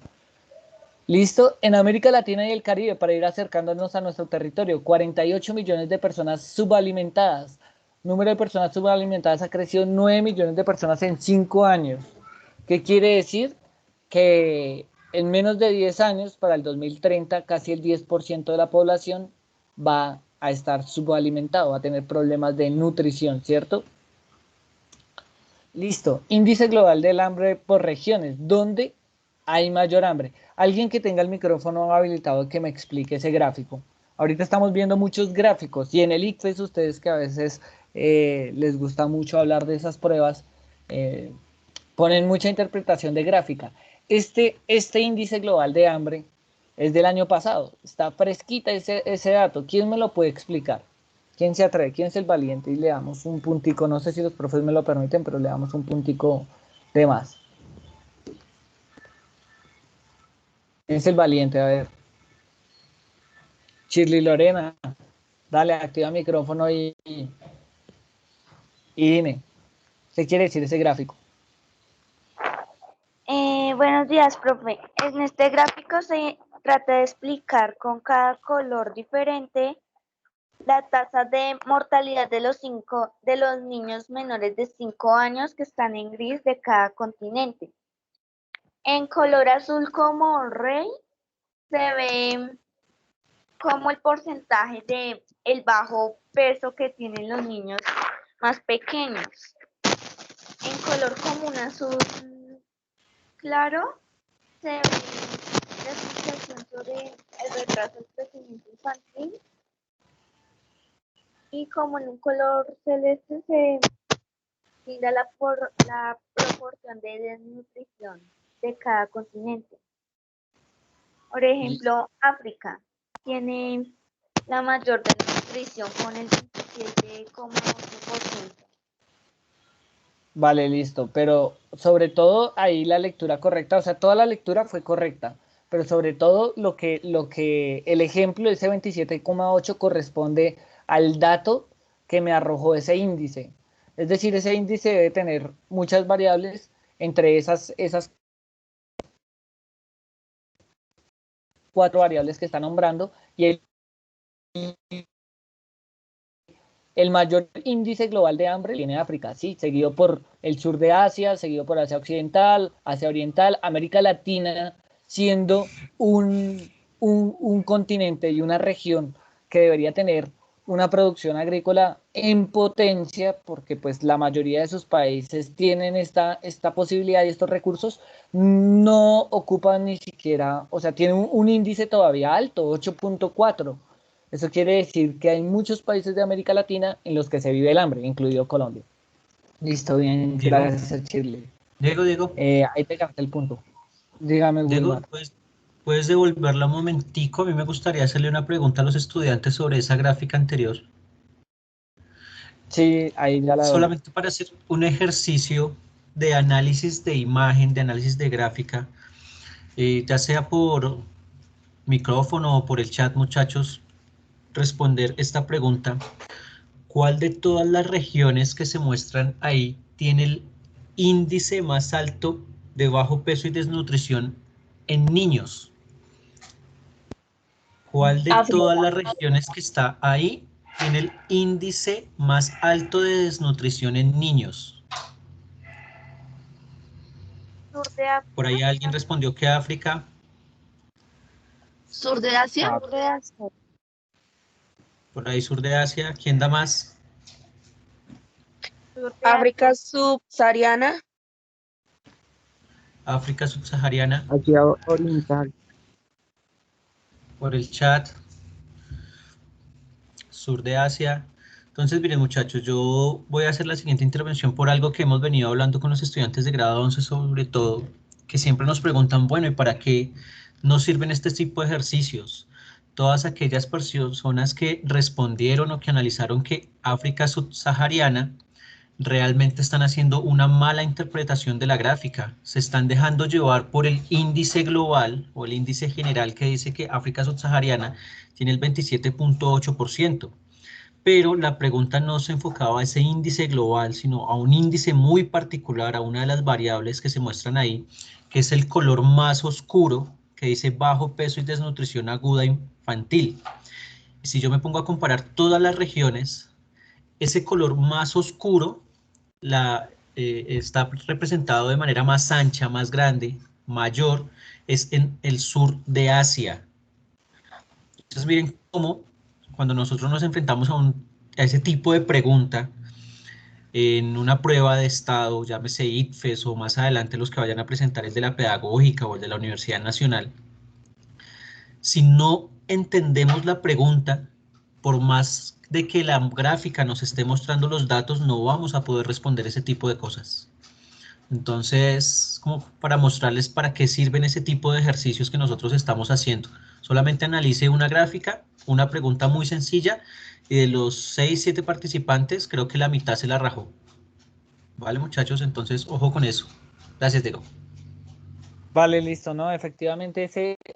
Listo, en América Latina y el Caribe, para ir acercándonos a nuestro territorio, 48 millones de personas subalimentadas. Número de personas subalimentadas ha crecido 9 millones de personas en 5 años. ¿Qué quiere decir? Que en menos de 10 años, para el 2030, casi el 10% de la población va a estar subalimentado, va a tener problemas de nutrición, ¿cierto? Listo, índice global del hambre por regiones. ¿Dónde hay mayor hambre? Alguien que tenga el micrófono habilitado que me explique ese gráfico. Ahorita estamos viendo muchos gráficos y en el ICFES ustedes que a veces les gusta mucho hablar de esas pruebas, ponen mucha interpretación de gráfica. Este índice global de hambre es del año pasado, está fresquita ese dato. ¿Quién me lo puede explicar? ¿Quién se atreve? ¿Quién es el valiente? Y le damos un puntico, no sé si los profes me lo permiten, pero le damos un puntico de más. ¿Quién es el valiente? A ver. Shirley Lorena, dale, activa el micrófono y dime, ¿qué quiere decir ese gráfico?
Buenos días, profe. En este gráfico se trata de explicar con cada color diferente la tasa de mortalidad de los niños menores de 5 años que están en gris de cada continente. En color azul como rey se ve como el porcentaje de el bajo peso que tienen los niños más pequeños. En color como un azul claro se ve la explicación sobre el retraso del crecimiento infantil. Y como en un color celeste se brinda la proporción de desnutrición de cada continente. Por ejemplo, África tiene la mayor desnutrición con el 27,8%.
Vale, listo, pero sobre todo ahí la lectura correcta, o sea, toda la lectura fue correcta, pero sobre todo lo que el ejemplo de ese 27,8 corresponde al dato que me arrojó ese índice. Es decir, ese índice debe tener muchas variables, entre esas 4 variables que está nombrando, y el mayor índice global de hambre viene de África, sí, seguido por el sur de Asia, seguido por Asia Occidental, Asia Oriental, América Latina, siendo un continente y una región que debería tener una producción agrícola en potencia, porque pues la mayoría de sus países tienen esta posibilidad y estos recursos, no ocupan ni siquiera, o sea, tienen un índice todavía alto, 8,4. Eso quiere decir que hay muchos países de América Latina en los que se vive el hambre, incluido Colombia. Listo, bien,
Diego,
gracias, Shirley.
Diego,
Ahí te gané el punto. Dígame,
Diego,
Wilmar.
¿puedes devolverla un momentico? A mí me gustaría hacerle una pregunta a los estudiantes sobre esa gráfica anterior.
Sí, ahí ya la doy.
Solamente para hacer un ejercicio de análisis de imagen, de análisis de gráfica, ya sea por micrófono o por el chat, muchachos, responder esta pregunta. ¿Cuál de todas las regiones que se muestran ahí tiene el índice más alto de bajo peso y desnutrición en niños? ¿Cuál de
África.
todas las regiones que está ahí tiene el índice más alto de desnutrición en niños?
Sur de
Por
África.
ahí alguien respondió que África.
Sur de Asia.
Ah,
Sur de Asia.
Por ahí sur de Asia, ¿quién da más?
Sur de
África subsahariana.
África subsahariana,
Asia Oriental.
por el chat, sur de Asia. Entonces, miren muchachos, yo voy a hacer la siguiente intervención por algo que hemos venido hablando con los estudiantes de grado 11 sobre todo, que siempre nos preguntan, bueno, ¿y para qué nos sirven este tipo de ejercicios? Todas aquellas personas que respondieron o que analizaron que África subsahariana realmente están haciendo una mala interpretación de la gráfica. Se están dejando llevar por el índice global o el índice general que dice que África subsahariana tiene el 27.8%. Pero la pregunta no se enfocaba a ese índice global, sino a un índice muy particular, a una de las variables que se muestran ahí, que es el color más oscuro, que dice bajo peso y desnutrición aguda infantil. Y si yo me pongo a comparar todas las regiones, ese color más oscuro está representado de manera más ancha, más grande, mayor, es en el sur de Asia. Entonces miren cómo cuando nosotros nos enfrentamos a ese tipo de pregunta en una prueba de estado, llámese ICFES o más adelante los que vayan a presentar el de la pedagógica o el de la Universidad Nacional, si no entendemos la pregunta, por más de que la gráfica nos esté mostrando los datos, no vamos a poder responder ese tipo de cosas. Entonces, como para mostrarles para qué sirven ese tipo de ejercicios que nosotros estamos haciendo. Solamente analice una gráfica, una pregunta muy sencilla, y de los 6, 7 participantes, creo que la mitad se la rajó. ¿Vale, muchachos? Entonces, ojo con eso. Gracias, Diego.
Vale, listo, ¿no? Efectivamente,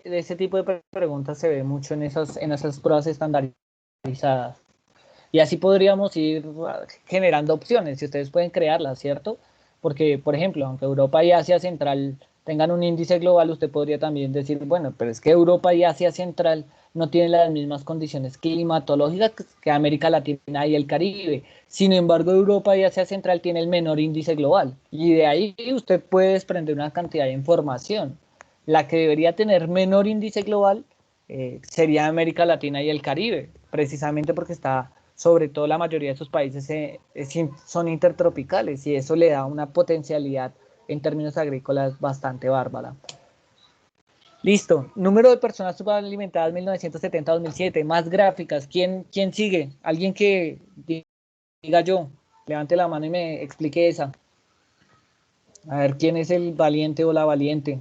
ese tipo de preguntas se ve mucho en esas pruebas estandarizadas. Y así podríamos ir generando opciones, y ustedes pueden crearlas, ¿cierto? Porque, por ejemplo, aunque Europa y Asia Central tengan un índice global, usted podría también decir, bueno, pero es que Europa y Asia Central no tienen las mismas condiciones climatológicas que América Latina y el Caribe. Sin embargo, Europa y Asia Central tienen el menor índice global. Y de ahí usted puede desprender una cantidad de información. La que debería tener menor índice global sería América Latina y el Caribe, precisamente porque sobre todo la mayoría de sus países son intertropicales y eso le da una potencialidad en términos agrícolas bastante bárbara. Listo. Número de personas subalimentadas 1970-2007. Más gráficas. ¿Quién sigue? Alguien que diga yo. Levante la mano y me explique esa. A ver, ¿quién es el valiente o la valiente?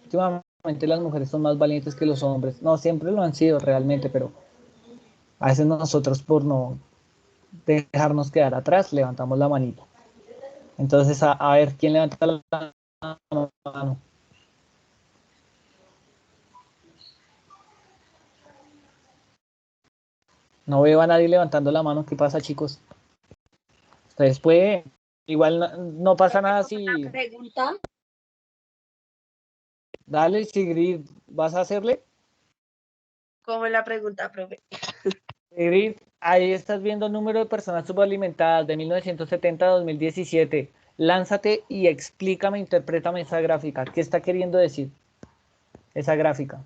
Últimamente las mujeres son más valientes que los hombres. No, siempre lo han sido realmente, pero a veces nosotros por no dejarnos quedar atrás, levantamos la manita. Entonces, a ver, ¿quién levanta la mano? No veo a nadie levantando la mano. ¿Qué pasa, chicos? Ustedes pueden. Igual no pasa nada si...
Pregunta.
Dale, Sigrid, ¿vas a hacerle?
¿Cómo es la pregunta, profe?
Sigrid, ahí estás viendo el número de personas subalimentadas de 1970 a 2017. Lánzate y explícame, interprétame esa gráfica. ¿Qué está queriendo decir esa gráfica?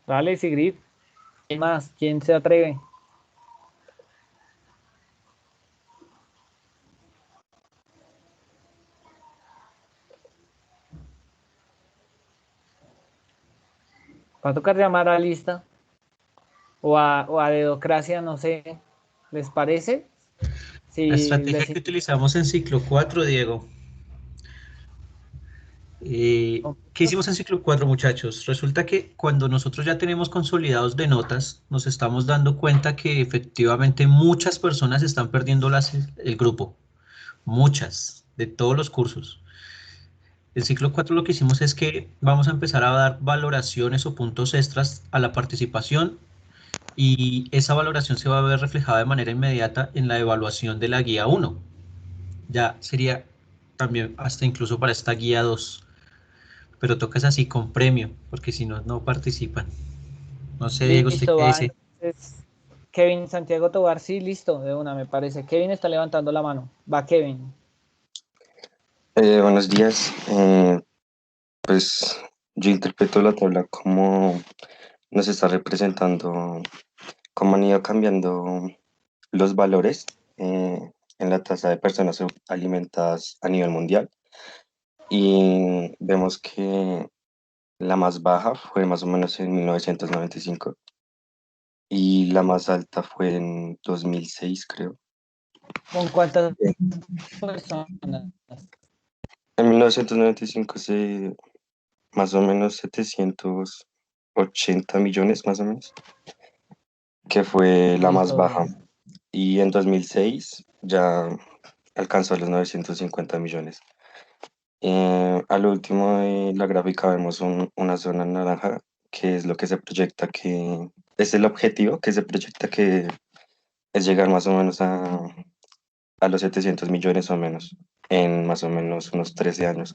Dale, Sigrid. ¿Quién más? ¿Quién se atreve? Va a tocar llamar a lista o a dedocracia, no sé. ¿Les parece?
La estrategia que utilizamos en ciclo 4, Diego. ¿Qué hicimos en ciclo 4, muchachos? Resulta que cuando nosotros ya tenemos consolidados de notas, nos estamos dando cuenta que efectivamente muchas personas están perdiendo el grupo. Muchas, de todos los cursos. El ciclo 4 lo que hicimos es que vamos a empezar a dar valoraciones o puntos extras a la participación y esa valoración se va a ver reflejada de manera inmediata en la evaluación de la guía 1. Ya sería también hasta incluso para esta guía 2. pero tocas así con premio, porque si no, no participan. No sé, Diego, ¿usted
Listo,
qué
va.
dice?
Entonces, Kevin Santiago Tobar, sí, listo, de una, me parece. Kevin está levantando la mano. Va, Kevin.
Buenos días. Pues yo interpreto la tabla como nos está representando cómo han ido cambiando los valores en la tasa de personas alimentadas a nivel mundial. Y vemos que la más baja fue más o menos en 1995 y la más alta fue en 2006, creo.
¿Con cuántas personas?
En 1995 más o menos 780 millones, más o menos, que fue la más
Listo,
baja. Y en 2006 ya alcanzó los 950 millones. Al último de la gráfica vemos una zona naranja, que es lo que se proyecta que es el objetivo que se proyecta que es llegar más o menos a los 700 millones o menos en más o menos unos 13 años.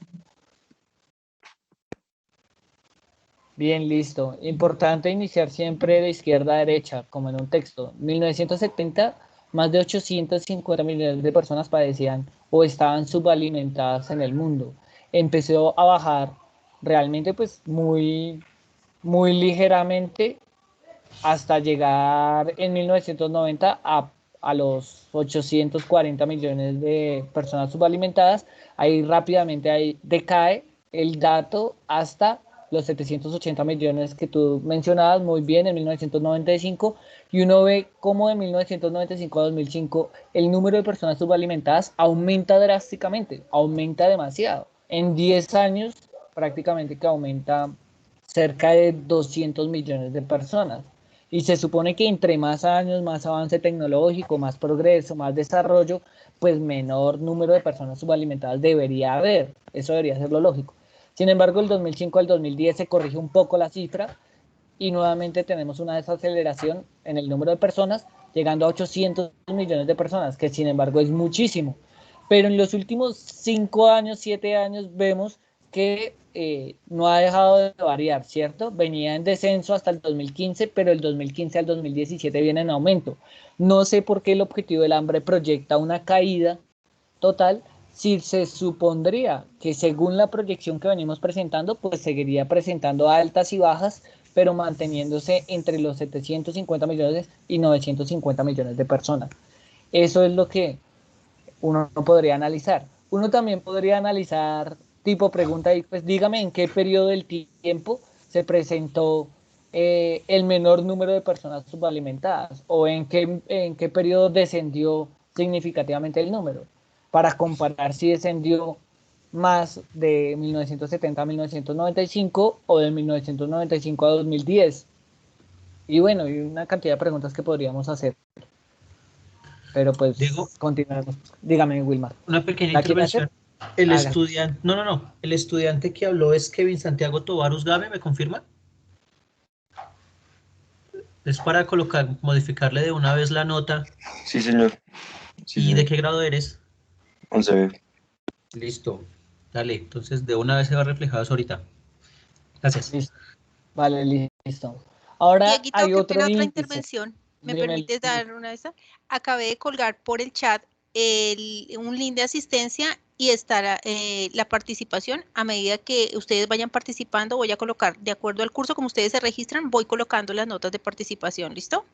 bien, listo. Importante iniciar siempre de izquierda a derecha, como en un texto. 1970, más de 850 millones de personas padecían o estaban subalimentadas en el mundo. Empezó a bajar realmente pues muy ligeramente hasta llegar en 1990 a los 840 millones de personas subalimentadas. Ahí rápidamente ahí decae el dato hasta los 780 millones que tú mencionabas muy bien en 1995, y uno ve cómo de 1995 a 2005 el número de personas subalimentadas aumenta drásticamente, aumenta demasiado. En 10 años prácticamente que aumenta cerca de 200 millones de personas. Y se supone que entre más años, más avance tecnológico, más progreso, más desarrollo, pues menor número de personas subalimentadas debería haber. Eso debería ser lo lógico. Sin embargo, del 2005 al 2010 se corrige un poco la cifra y nuevamente tenemos una desaceleración en el número de personas, llegando a 800 millones de personas, que sin embargo es muchísimo. Pero en los últimos 5 años, 7 años, vemos que no ha dejado de variar, ¿cierto? Venía en descenso hasta el 2015, pero el 2015 al 2017 viene en aumento. No sé por qué el objetivo del hambre proyecta una caída total, si se supondría que según la proyección que venimos presentando, pues seguiría presentando altas y bajas, pero manteniéndose entre los 750 millones y 950 millones de personas. Eso es lo que uno no podría analizar. Uno también podría analizar tipo pregunta y pues dígame en qué periodo del tiempo se presentó el menor número de personas subalimentadas o en qué periodo descendió significativamente el número, para comparar si descendió más de 1970 a 1995 o de 1995 a 2010. Y bueno, hay una cantidad de preguntas que podríamos hacer, pero
Diego,
pues continuamos. Dígame, Wilmar.
una pequeña
¿La quiere hacer?
intervención. El
Haga.
estudiante, no, el estudiante que habló es Kevin Santiago Tobar Uzgabe, ¿me confirma? Es para colocar, modificarle de una vez la nota.
Sí, señor. Sí,
¿Y de
señor.
qué grado eres?
11B.
Listo. Dale, entonces de una vez se va reflejado eso ahorita. Gracias.
Listo. Vale, listo. Ahora
Dieguito,
hay
qué
otro
pena otra
índice.
intervención. ¿Me
Dime,
permites dar una de esas? Acabé de colgar por el chat un link de asistencia y estará la participación. A medida que ustedes vayan participando, voy a colocar, de acuerdo al curso, como ustedes se registran, voy colocando las notas de participación. ¿Listo?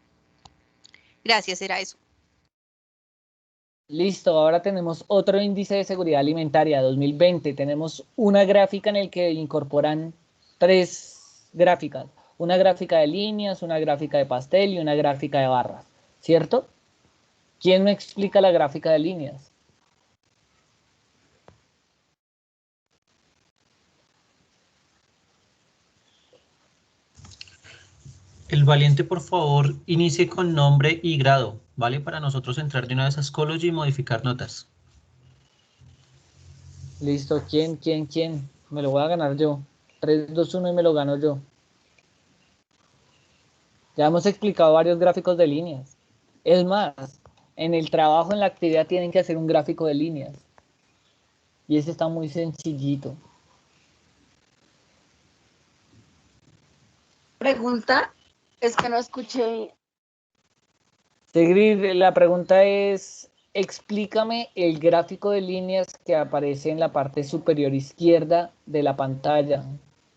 Gracias, era eso.
listo, ahora tenemos otro índice de seguridad alimentaria 2020. Tenemos una gráfica en el que incorporan 3 gráficas. Una gráfica de líneas, una gráfica de pastel y una gráfica de barras, ¿cierto? ¿Quién me explica la gráfica de líneas?
El valiente, por favor, inicie con nombre y grado, ¿vale? Para nosotros entrar de una vez a Schoology y modificar notas.
Listo, ¿quién? Me lo voy a ganar yo. 3, 2, 1 y me lo gano yo. Ya hemos explicado varios gráficos de líneas. Es más, en el trabajo, en la actividad, tienen que hacer un gráfico de líneas. Y ese está muy sencillito.
Pregunta, es que no escuché.
Sigrid, la pregunta es, explícame el gráfico de líneas que aparece en la parte superior izquierda de la pantalla.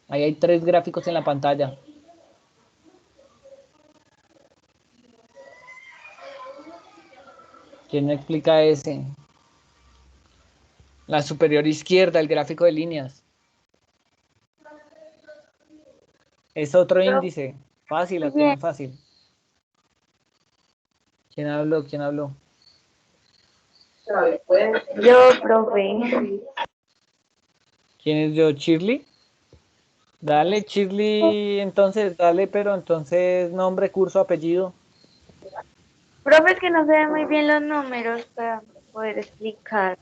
Ahí hay 3 gráficos en la pantalla. ¿Quién me explica ese? La superior izquierda, el gráfico de líneas. Es otro índice. Fácil, la tienen fácil. ¿Quién habló? ¿Quién habló?
Yo, profe.
¿Quién es yo? ¿Shirley? Dale, Shirley, entonces, dale, pero entonces nombre, curso, apellido.
Profe, es que no se ven muy bien los números para poder explicar.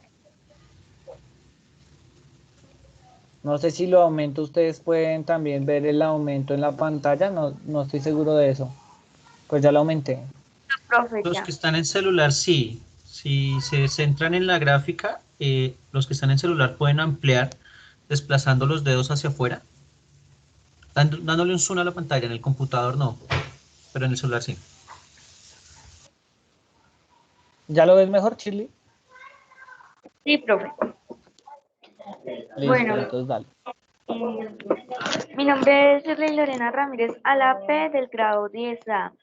No sé si lo aumento, ustedes pueden también ver el aumento en la pantalla, no estoy seguro de eso. Pues ya lo aumenté.
Profe,
Los
ya.
que están en celular, sí. Si se centran en la gráfica, los que están en celular pueden ampliar desplazando los dedos hacia afuera, dándole un zoom a la pantalla. En el computador no, pero en el celular sí.
¿Ya lo ves mejor, Shirley?
Sí, profe.
Listo,
Bueno,
entonces dale.
mi nombre es Shirley Lorena Ramírez Alape del grado 10A.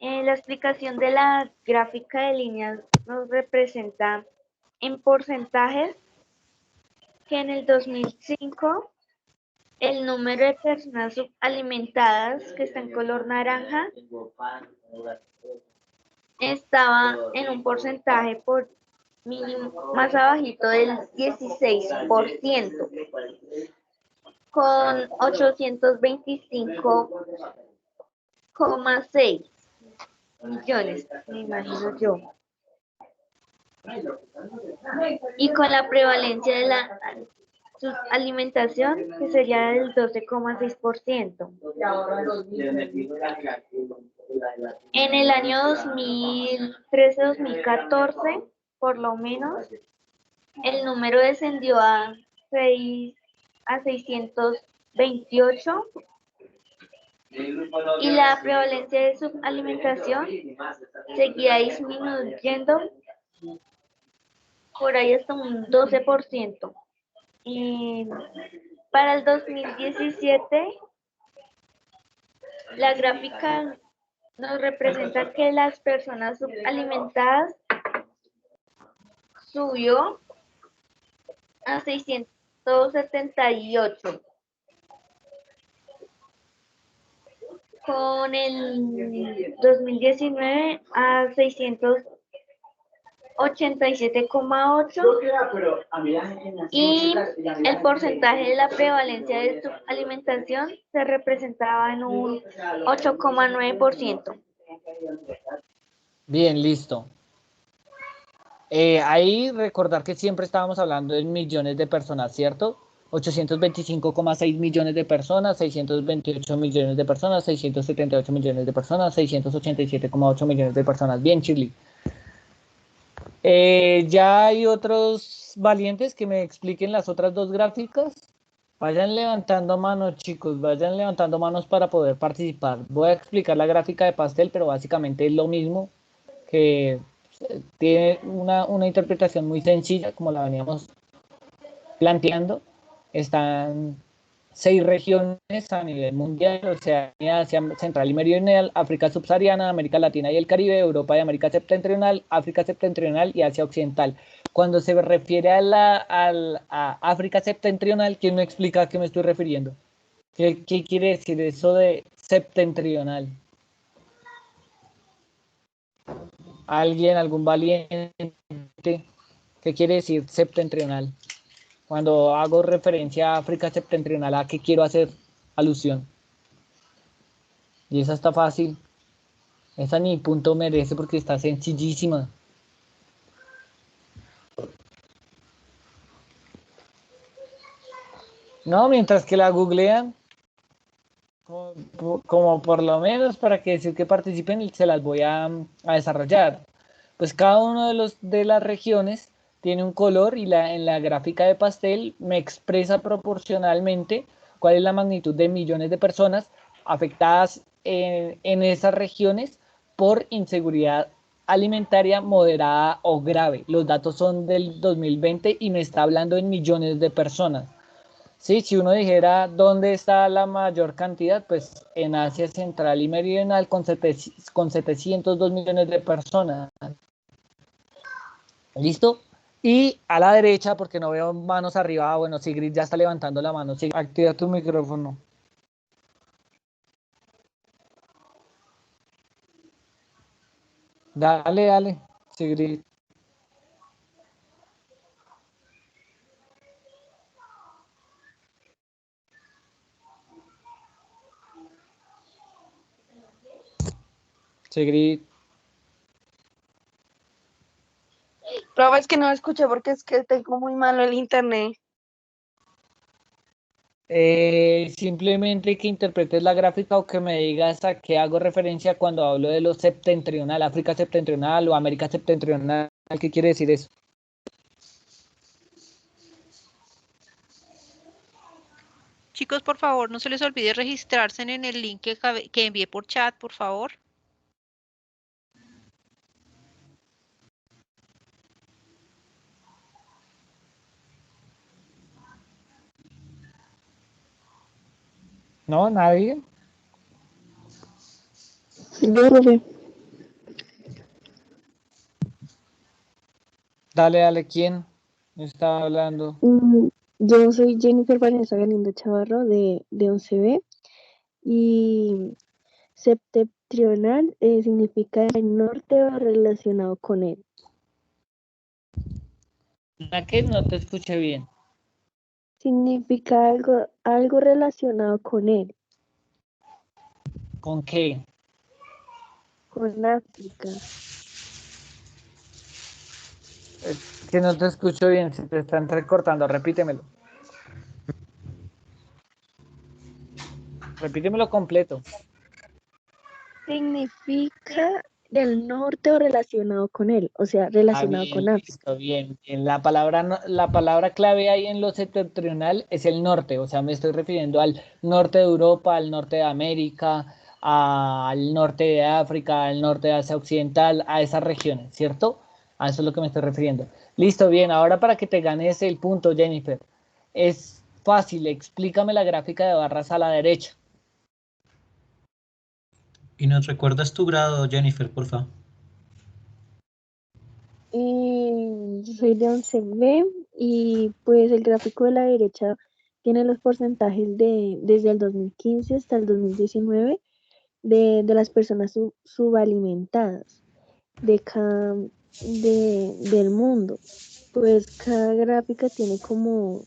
La explicación de la gráfica de líneas nos representa en porcentajes que en el 2005 el número de personas subalimentadas, que está en color naranja, estaba en un porcentaje por mínimo más abajito del 16%, con 825,6 millones, me imagino yo. Y con la prevalencia de la alimentación, que sería del 12,6%. En el año 2013-2014, por lo menos, el número descendió a 628 y la prevalencia de subalimentación seguía disminuyendo por ahí hasta un 12%. Y para el 2017, la gráfica nos representa que las personas subalimentadas subió a 678. Con el 2019 a 687,8 y el porcentaje de la prevalencia de subalimentación se representaba en un 8,9%.
Bien, listo. Ahí recordar que siempre estábamos hablando de millones de personas, ¿cierto? 825,6 millones de personas, 628 millones de personas, 678 millones de personas, 687,8 millones de personas. Bien, Shirley. Ya hay otros valientes que me expliquen las otras 2 gráficas. Vayan levantando manos, chicos, vayan levantando manos para poder participar. Voy a explicar la gráfica de pastel, pero básicamente es lo mismo, que tiene una interpretación muy sencilla, como la veníamos planteando. Están 6 regiones a nivel mundial: Oceanía, Asia Central y Meridional, África Subsahariana, América Latina y el Caribe, Europa y América Septentrional, África Septentrional y Asia Occidental. Cuando se refiere a África Septentrional, ¿quién me explica a qué me estoy refiriendo? ¿Qué quiere decir eso de septentrional? ¿Alguien, algún valiente? ¿Qué quiere decir septentrional? Cuando hago referencia a África Septentrional, ¿a qué quiero hacer alusión? Y esa está fácil. Esa ni punto merece porque está sencillísima. No, mientras que la googlean, como por lo menos para que decir que participen, se las voy a desarrollar. Pues cada uno de las regiones tiene un color y en la gráfica de pastel me expresa proporcionalmente cuál es la magnitud de millones de personas afectadas en esas regiones por inseguridad alimentaria moderada o grave. Los datos son del 2020 y me está hablando en millones de personas. Sí, si uno dijera dónde está la mayor cantidad, pues en Asia Central y Meridional con 702 millones de personas. ¿Listo? Y a la derecha, porque no veo manos arriba, bueno, Sigrid ya está levantando la mano. Sigrid, activa tu micrófono. Dale, dale, Sigrid. Sigrid.
Profe, es que no escuché porque es que tengo muy malo el internet.
Simplemente que interpretes la gráfica o que me digas a qué hago referencia cuando hablo de lo septentrional, África septentrional o América septentrional. ¿Qué quiere decir eso?
Chicos, por favor, no se les olvide registrarse en el link que envié por chat, por favor.
¿No? ¿Nadie?
Yo, profe.
Dale, dale, ¿quién está hablando?
Yo soy Jennifer Vanessa Galindo Chavarro de 11B y septentrional significa el norte o relacionado con él.
¿A qué? No te escuché bien.
Significa algo relacionado con él,
¿Con qué?
con África.
Que no te escucho bien, se te están recortando, repítemelo. Repítemelo completo.
Significa del norte o relacionado con él, o sea, relacionado
Bien,
con África.
listo, bien, bien. La palabra clave ahí en lo septentrional es el norte, o sea, me estoy refiriendo al norte de Europa, al norte de América, al norte de África, al norte de Asia Occidental, a esas regiones, ¿cierto? A eso es lo que me estoy refiriendo. Listo, bien, ahora para que te ganes el punto, Jennifer, es fácil, explícame la gráfica de barras a la derecha.
¿Y nos recuerdas tu grado, Jennifer, por favor?
Yo soy de 11B y pues el gráfico de la derecha tiene los porcentajes desde el 2015 hasta el 2019 de las personas subalimentadas del mundo. Pues cada gráfica tiene como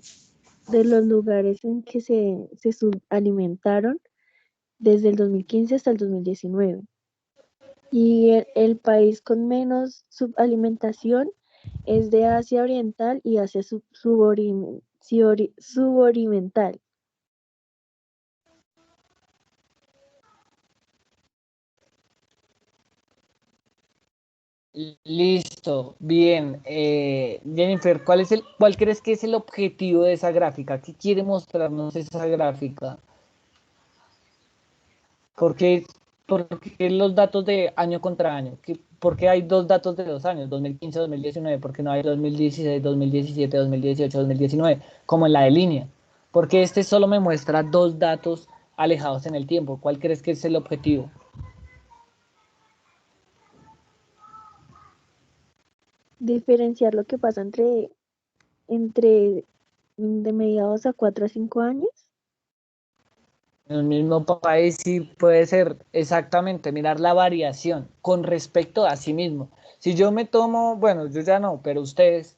de los lugares en que se subalimentaron desde el 2015 hasta el 2019. Y el país con menos subalimentación es de Asia Oriental y Asia Suboriental.
Listo, bien. Jennifer, ¿cuál crees que es el objetivo de esa gráfica? ¿Qué quiere mostrarnos esa gráfica? ¿Por qué, por qué los datos de año contra año? ¿Por qué hay dos datos de 2 años, 2015, 2019? ¿Por qué no hay 2016, 2017, 2018, 2019, como en la de línea? Porque este solo me muestra dos datos alejados en el tiempo. ¿Cuál crees que es el objetivo?
Diferenciar lo que pasa entre de mediados a 4 a 5 años.
En el mismo país sí puede ser exactamente, mirar la variación con respecto a sí mismo. Si yo me tomo, bueno, yo ya no, pero ustedes,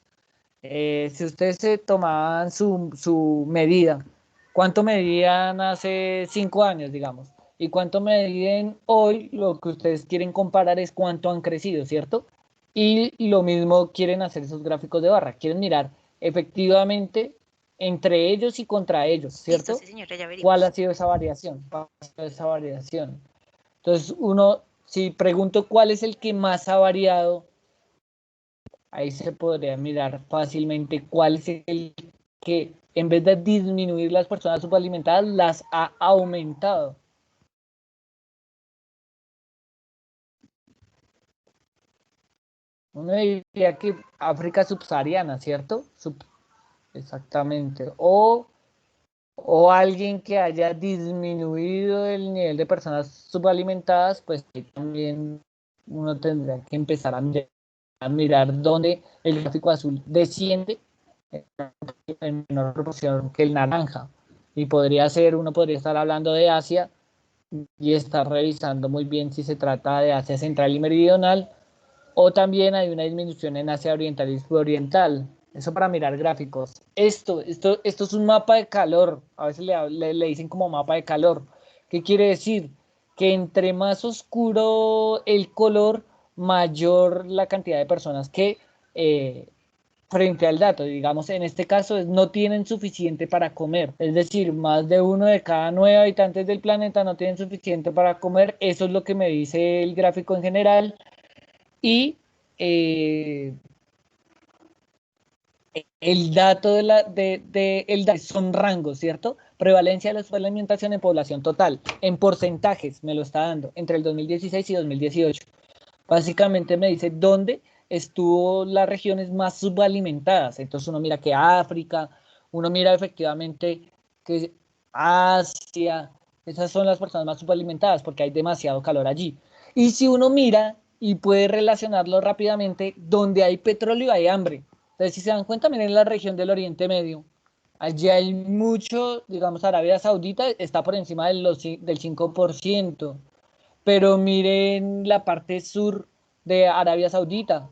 si ustedes se tomaban su medida, ¿cuánto medían hace 5 años, digamos? ¿Y cuánto mediden hoy? Lo que ustedes quieren comparar es cuánto han crecido, ¿cierto? Y lo mismo quieren hacer esos gráficos de barra. Quieren mirar efectivamente entre ellos y contra ellos,
Listo,
¿cierto?
sí, señora, ya
¿Cuál
veremos.
ha sido esa variación? ¿Cuál ha sido esa variación? Entonces, si pregunto cuál es el que más ha variado, ahí se podría mirar fácilmente cuál es el que en vez de disminuir las personas subalimentadas, las ha aumentado. Uno diría que África subsahariana, ¿cierto? Exactamente. O alguien que haya disminuido el nivel de personas subalimentadas, pues ahí también uno tendría que empezar a mirar dónde el gráfico azul desciende en menor proporción que el naranja. Y uno podría estar hablando de Asia y estar revisando muy bien si se trata de Asia Central y Meridional, o también hay una disminución en Asia Oriental y Sudoriental. Eso para mirar gráficos. Esto es un mapa de calor. A veces le dicen como mapa de calor. ¿Qué quiere decir? Que entre más oscuro el color, mayor la cantidad de personas que frente al dato, digamos, en este caso no tienen suficiente para comer, es decir, más de uno de cada 9 habitantes del planeta no tienen suficiente para comer, eso es lo que me dice el gráfico en general, y eh, el dato son rangos, ¿cierto? Prevalencia de la superalimentación en población total, en porcentajes me lo está dando, entre el 2016 y 2018. Básicamente me dice dónde estuvo las regiones más subalimentadas. Entonces uno mira que África, uno mira efectivamente que Asia, esas son las personas más subalimentadas porque hay demasiado calor allí. Y si uno mira y puede relacionarlo rápidamente, donde hay petróleo hay hambre. Entonces si se dan cuenta, miren la región del Oriente Medio. Allí hay mucho, digamos, Arabia Saudita está por encima del 5%. Pero miren la parte sur de Arabia Saudita,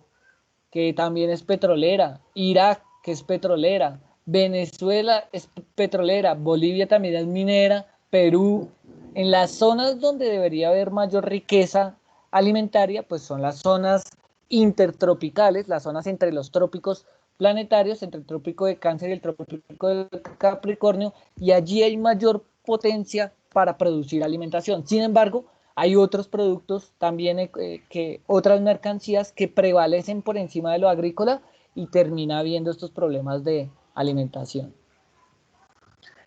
que también es petrolera, Irak, que es petrolera, Venezuela es petrolera, Bolivia también es minera, Perú. En las zonas donde debería haber mayor riqueza alimentaria, pues son las zonas intertropicales, las zonas entre los trópicos planetarios, entre el trópico de Cáncer y el trópico de Capricornio, y allí hay mayor potencia para producir alimentación. Sin embargo, hay otros productos también, otras mercancías que prevalecen por encima de lo agrícola y termina habiendo estos problemas de alimentación.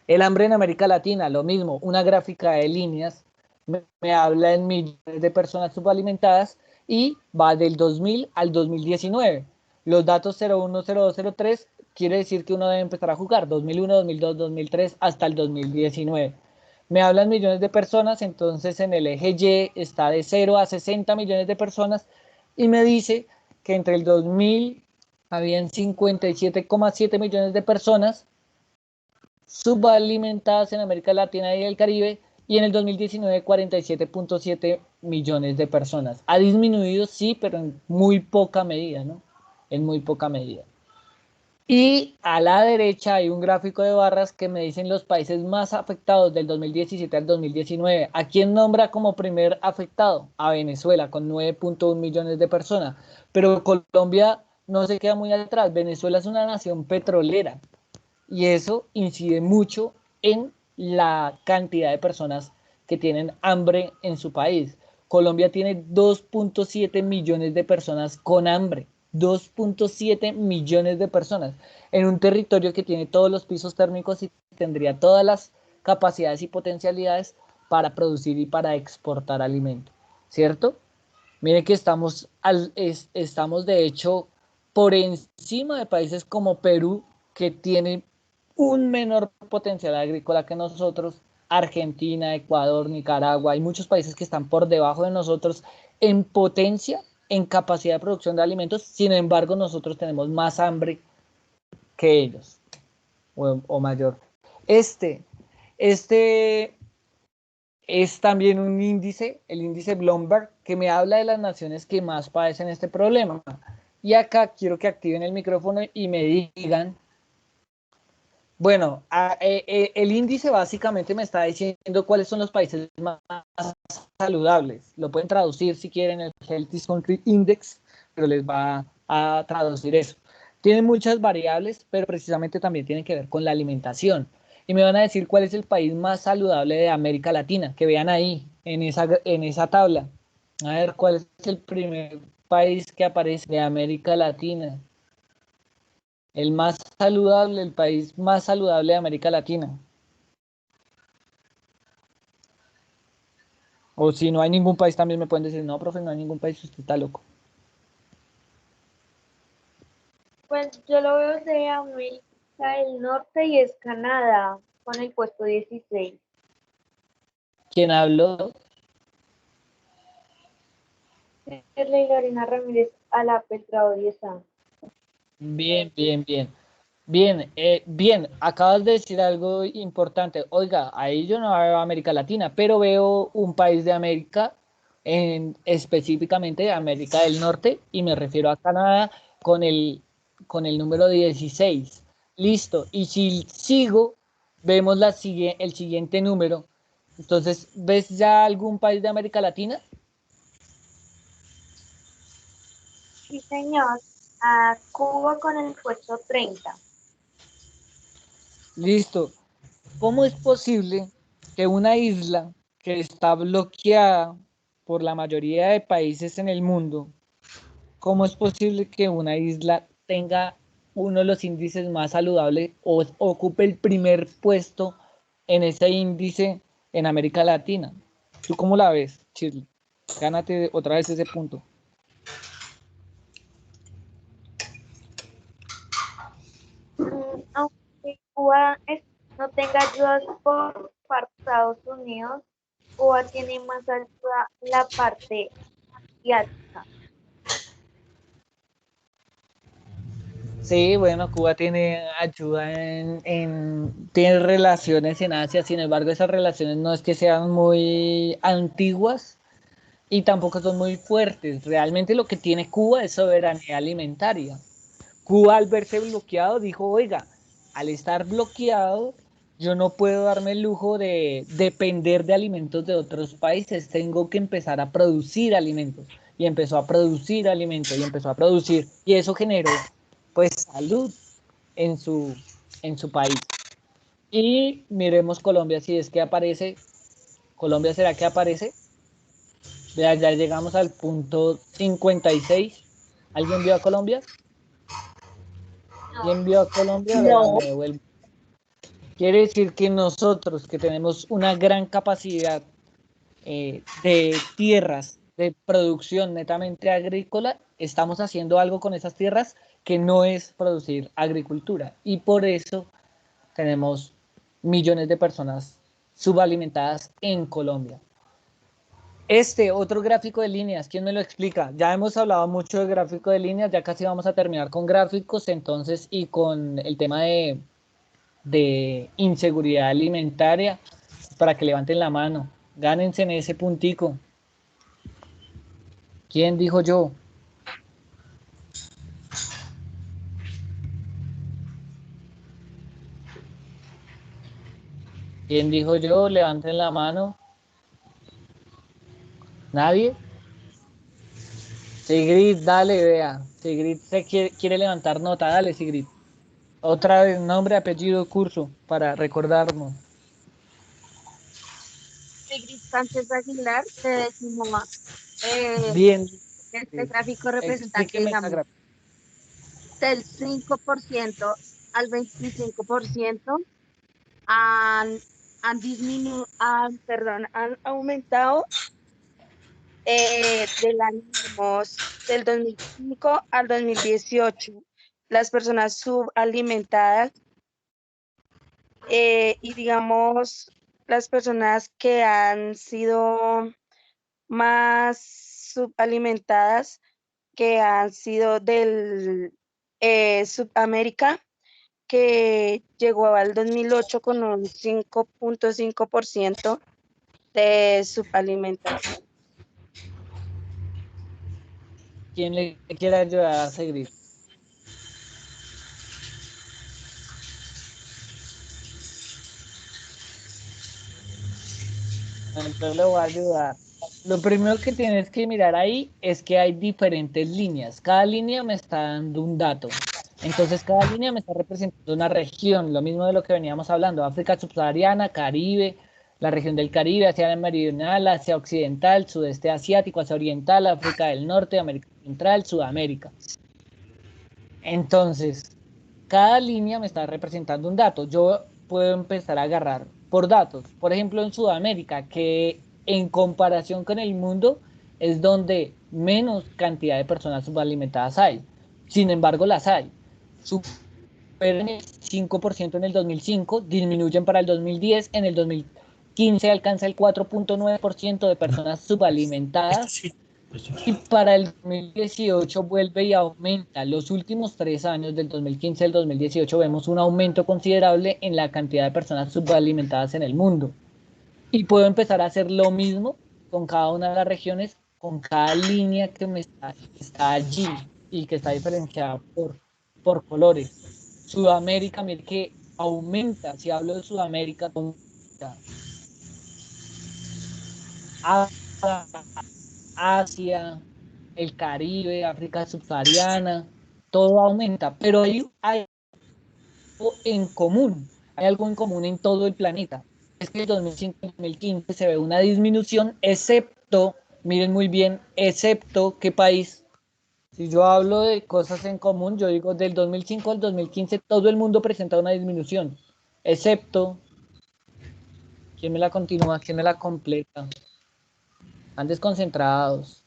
El hambre en América Latina, lo mismo, una gráfica de líneas me habla en millones de personas subalimentadas y va del 2000 al 2019. Los datos 01, 02, 03 quiere decir que uno debe empezar a jugar 2001, 2002, 2003 hasta el 2019. Me hablan millones de personas, entonces en el eje Y está de 0 a 60 millones de personas y me dice que entre el 2000 habían 57,7 millones de personas subalimentadas en América Latina y el Caribe, y en el 2019 47,7 millones de personas. Ha disminuido, sí, pero en muy poca medida, ¿no? En muy poca medida. Y a la derecha hay un gráfico de barras que me dicen los países más afectados del 2017 al 2019. ¿A quién nombra como primer afectado? A Venezuela, con 9,1 millones de personas. Pero Colombia no se queda muy atrás. Venezuela es una nación petrolera y eso incide mucho en la cantidad de personas que tienen hambre en su país. Colombia tiene 2,7 millones de personas con hambre. 2,7 millones de personas en un territorio que tiene todos los pisos térmicos y tendría todas las capacidades y potencialidades para producir y para exportar alimento, ¿cierto? Mire que estamos de hecho por encima de países como Perú, que tienen un menor potencial agrícola que nosotros, Argentina, Ecuador, Nicaragua, hay muchos países que están por debajo de nosotros en potencia, en capacidad de producción de alimentos, sin embargo nosotros tenemos más hambre que ellos, o mayor. Este, este es también un índice, el índice Bloomberg, que me habla de las naciones que más padecen este problema. Y acá quiero que activen el micrófono y me digan, bueno, el índice básicamente me está diciendo cuáles son los países más saludables. Lo pueden traducir si quieren el Healthy Country Index, pero les va a traducir eso. Tienen muchas variables, pero precisamente también tienen que ver con la alimentación. Y me van a decir cuál es el país más saludable de América Latina, que vean ahí, en esa tabla. A ver, ¿cuál es el primer país que aparece de América Latina? El más saludable, el país más saludable de América Latina. O si no hay ningún país, también me pueden decir, no, profe, no hay ningún país, usted está loco.
Yo lo veo de América del Norte y es Canadá, con el puesto 16.
¿Quién habló?
Es Lorena Ramírez a la Petrao 10A.
Bien, bien, bien. Bien, bien, acabas de decir algo importante. Oiga, ahí yo no veo América Latina, pero veo un país de América, específicamente de América del Norte, y me refiero a Canadá con el número 16. Listo, y si sigo, vemos el siguiente número. Entonces, ¿ves ya algún país de América Latina?
Sí, señor. A Cuba con el puesto 30.
Listo. ¿Cómo es posible que una isla que está bloqueada por la mayoría de países en el mundo, cómo es posible que una isla tenga uno de los índices más saludables o ocupe el primer puesto en ese índice en América Latina? ¿Tú cómo la ves, Shirley? Gánate otra vez ese punto.
Aunque Cuba no tenga ayudas por parte de Estados Unidos, Cuba tiene más ayuda en la parte asiática.
Sí, bueno, Cuba tiene ayuda tiene relaciones en Asia, sin embargo, esas relaciones no es que sean muy antiguas y tampoco son muy fuertes. Realmente lo que tiene Cuba es soberanía alimentaria. Cuba, al verse bloqueado, dijo, oiga, al estar bloqueado, yo no puedo darme el lujo de depender de alimentos de otros países, tengo que empezar a producir alimentos. Y empezó a producir alimentos y empezó a producir. Y eso generó, pues, salud en su país. Y miremos Colombia, si es que aparece. Colombia, ¿será que aparece? Ya llegamos al punto 56. ¿Alguien vio a Colombia? ¿Quién vio a Colombia? Vea,
No.
me devuelvo. Quiere decir que nosotros, que tenemos una gran capacidad de tierras, de producción netamente agrícola, estamos haciendo algo con esas tierras que no es producir agricultura. Y por eso tenemos millones de personas subalimentadas en Colombia. Este otro gráfico de líneas, ¿quién me lo explica? Ya hemos hablado mucho de gráfico de líneas, ya casi vamos a terminar con gráficos, entonces, y con el tema de inseguridad alimentaria, para que levanten la mano, gánense en ese puntico. ¿Quién dijo yo? ¿Quién dijo yo? Levanten la mano. ¿Nadie? Sigrid, dale, vea. Sigrid se quiere levantar nota, dale, Sigrid. Otra vez, nombre, apellido, curso, para recordarnos.
Sigrid Sánchez Aguilar, de décimo A.
Bien,
Este gráfico representa que,
explíqueme esa
digamos,
gráfica.
del 5% al 25% han, han aumentado del año, digamos, del 2005 al 2018, las personas subalimentadas y, digamos, las personas que han sido más subalimentadas, que han sido del Sudamérica, que llegó al 2008 con un 5.5% de subalimentación.
¿Quién le quiere ayudar a Sigrid? Entonces le voy a ayudar. Lo primero que tienes que mirar ahí es que hay diferentes líneas. Cada línea me está dando un dato. Entonces cada línea me está representando una región, lo mismo de lo que veníamos hablando, África subsahariana, Caribe, la región del Caribe, Asia meridional, Asia occidental, sudeste asiático, Asia oriental, África del norte, América central, Sudamérica. Entonces, cada línea me está representando un dato. Yo puedo empezar a agarrar por datos. Por ejemplo, en Sudamérica, que en comparación con el mundo es donde menos cantidad de personas subalimentadas hay. Sin embargo, las hay. superan el 5% en el 2005, disminuyen para el 2010, en el 2015 alcanza el 4.9% de personas
Esto
subalimentadas
sí. Esto
y
sí.
para el 2018 vuelve y aumenta. Los últimos 3 años, del 2015 al 2018, vemos un aumento considerable en la cantidad de personas subalimentadas en el mundo. Y puedo empezar a hacer lo mismo con cada una de las regiones, con cada línea que está allí y que está diferenciada por colores. Sudamérica, mire que aumenta. Si hablo de Sudamérica, aumenta. Asia, el Caribe, África subsahariana, todo aumenta, pero hay algo en común, hay algo en común en todo el planeta. Es que el 2005 y 2015 se ve una disminución, excepto, miren muy bien, excepto qué país. Si yo hablo de cosas en común, yo digo del 2005 al 2015 todo el mundo presenta una disminución, excepto, ¿quién me la continúa? ¿Quién me la completa? Están desconcentrados.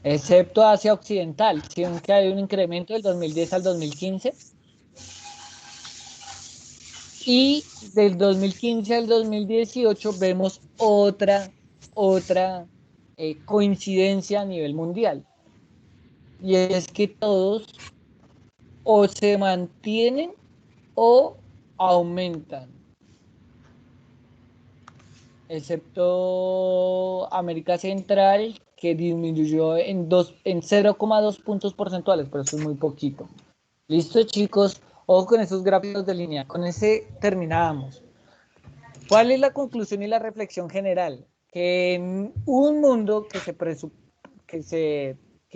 Excepto Asia Occidental, siempre hay un incremento del 2010 al 2015 y del 2015 al 2018 vemos otra coincidencia a nivel mundial, y es que todos o se mantienen o aumentan, excepto América Central, que disminuyó en 0,2 puntos porcentuales, pero eso es muy poquito. Listo, chicos. Ojo con esos gráficos de línea. Con ese terminábamos. ¿Cuál es la conclusión y la reflexión general? Que en un mundo que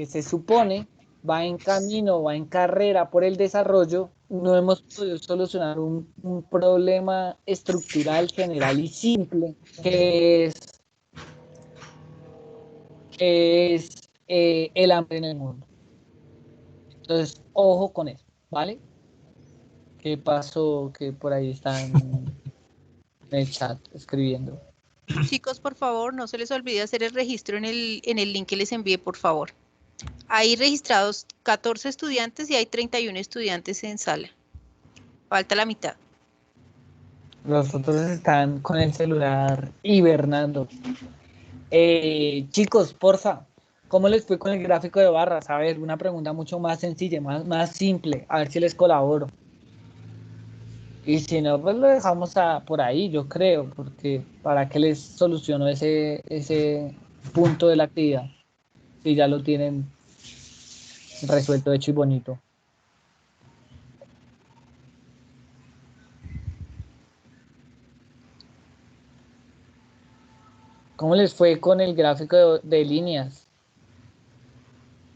se supone va en camino, va en carrera por el desarrollo, no hemos podido solucionar un problema estructural, general y simple, que es el hambre en el mundo. Entonces, ojo con eso, ¿vale? ¿Qué pasó? Que por ahí están en el chat escribiendo.
Chicos, por favor, no se les olvide hacer el registro en el link que les envié, por favor. Hay registrados 14 estudiantes y hay 31 estudiantes en sala. Falta la mitad.
Los otros están con el celular hibernando. Chicos, porfa, ¿cómo les fue con el gráfico de barras? A ver, una pregunta mucho más sencilla, más simple, a ver si les colaboro. Y si no, pues lo dejamos por ahí, yo creo, porque ¿para qué les soluciono ese punto de la actividad? Si ya lo tienen resuelto, hecho y bonito. ¿Cómo les fue con el gráfico de líneas?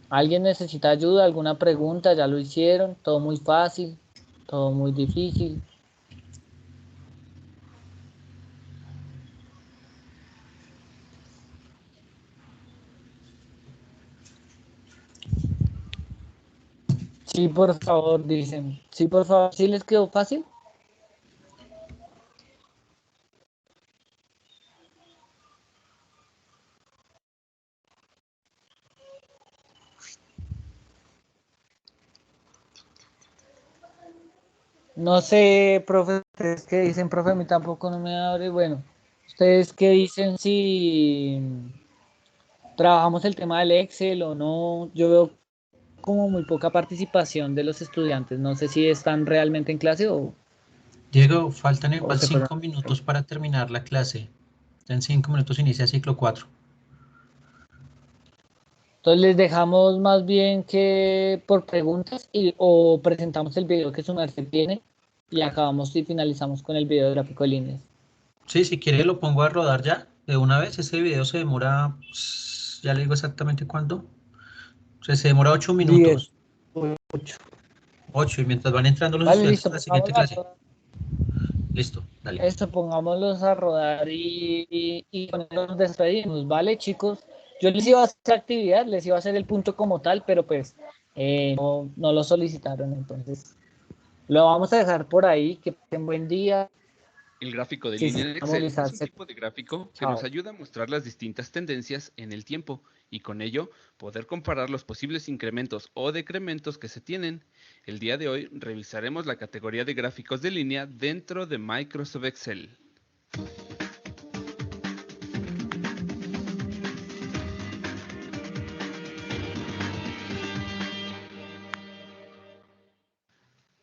¿Alguien necesita ayuda? ¿Alguna pregunta? ¿Ya lo hicieron? ¿Todo muy fácil? ¿Todo muy difícil? Sí, por favor, dicen. Sí, por favor. ¿Sí les quedó fácil? No sé, profe, ustedes qué dicen, profe, a mí tampoco no me abre. Bueno, ustedes qué dicen si trabajamos el tema del Excel o no. Yo veo como muy poca participación de los estudiantes. No sé si están realmente en clase
Diego, faltan
o
igual
se fueron.
5 minutos para terminar la clase. En 5 minutos inicia ciclo 4.
Entonces les dejamos más bien que por preguntas o presentamos el video que su merced tiene y acabamos y finalizamos con el video de gráfico de líneas.
Sí, si quiere lo pongo a rodar ya de una vez. Ese video se demora, ya le digo exactamente cuánto. O sea, se demora 8
10,
minutos.
8.
8 y mientras van entrando los
Vale,
estudiantes
listo,
a la siguiente
pongámoslo a
clase.
rodar.
Listo, dale.
Esto, pongámoslos a rodar y con eso nos despedimos, ¿vale, chicos? Yo les iba a hacer actividad, les iba a hacer el punto como tal, pero pues no lo solicitaron, entonces lo vamos a dejar por ahí, que tengan buen día.
El gráfico de
Sí,
línea en Excel es un
movilizarse.
tipo de gráfico que
Chao.
nos ayuda a mostrar las distintas tendencias en el tiempo y con ello poder comparar los posibles incrementos o decrementos que se tienen. El día de hoy revisaremos la categoría de gráficos de línea dentro de Microsoft Excel.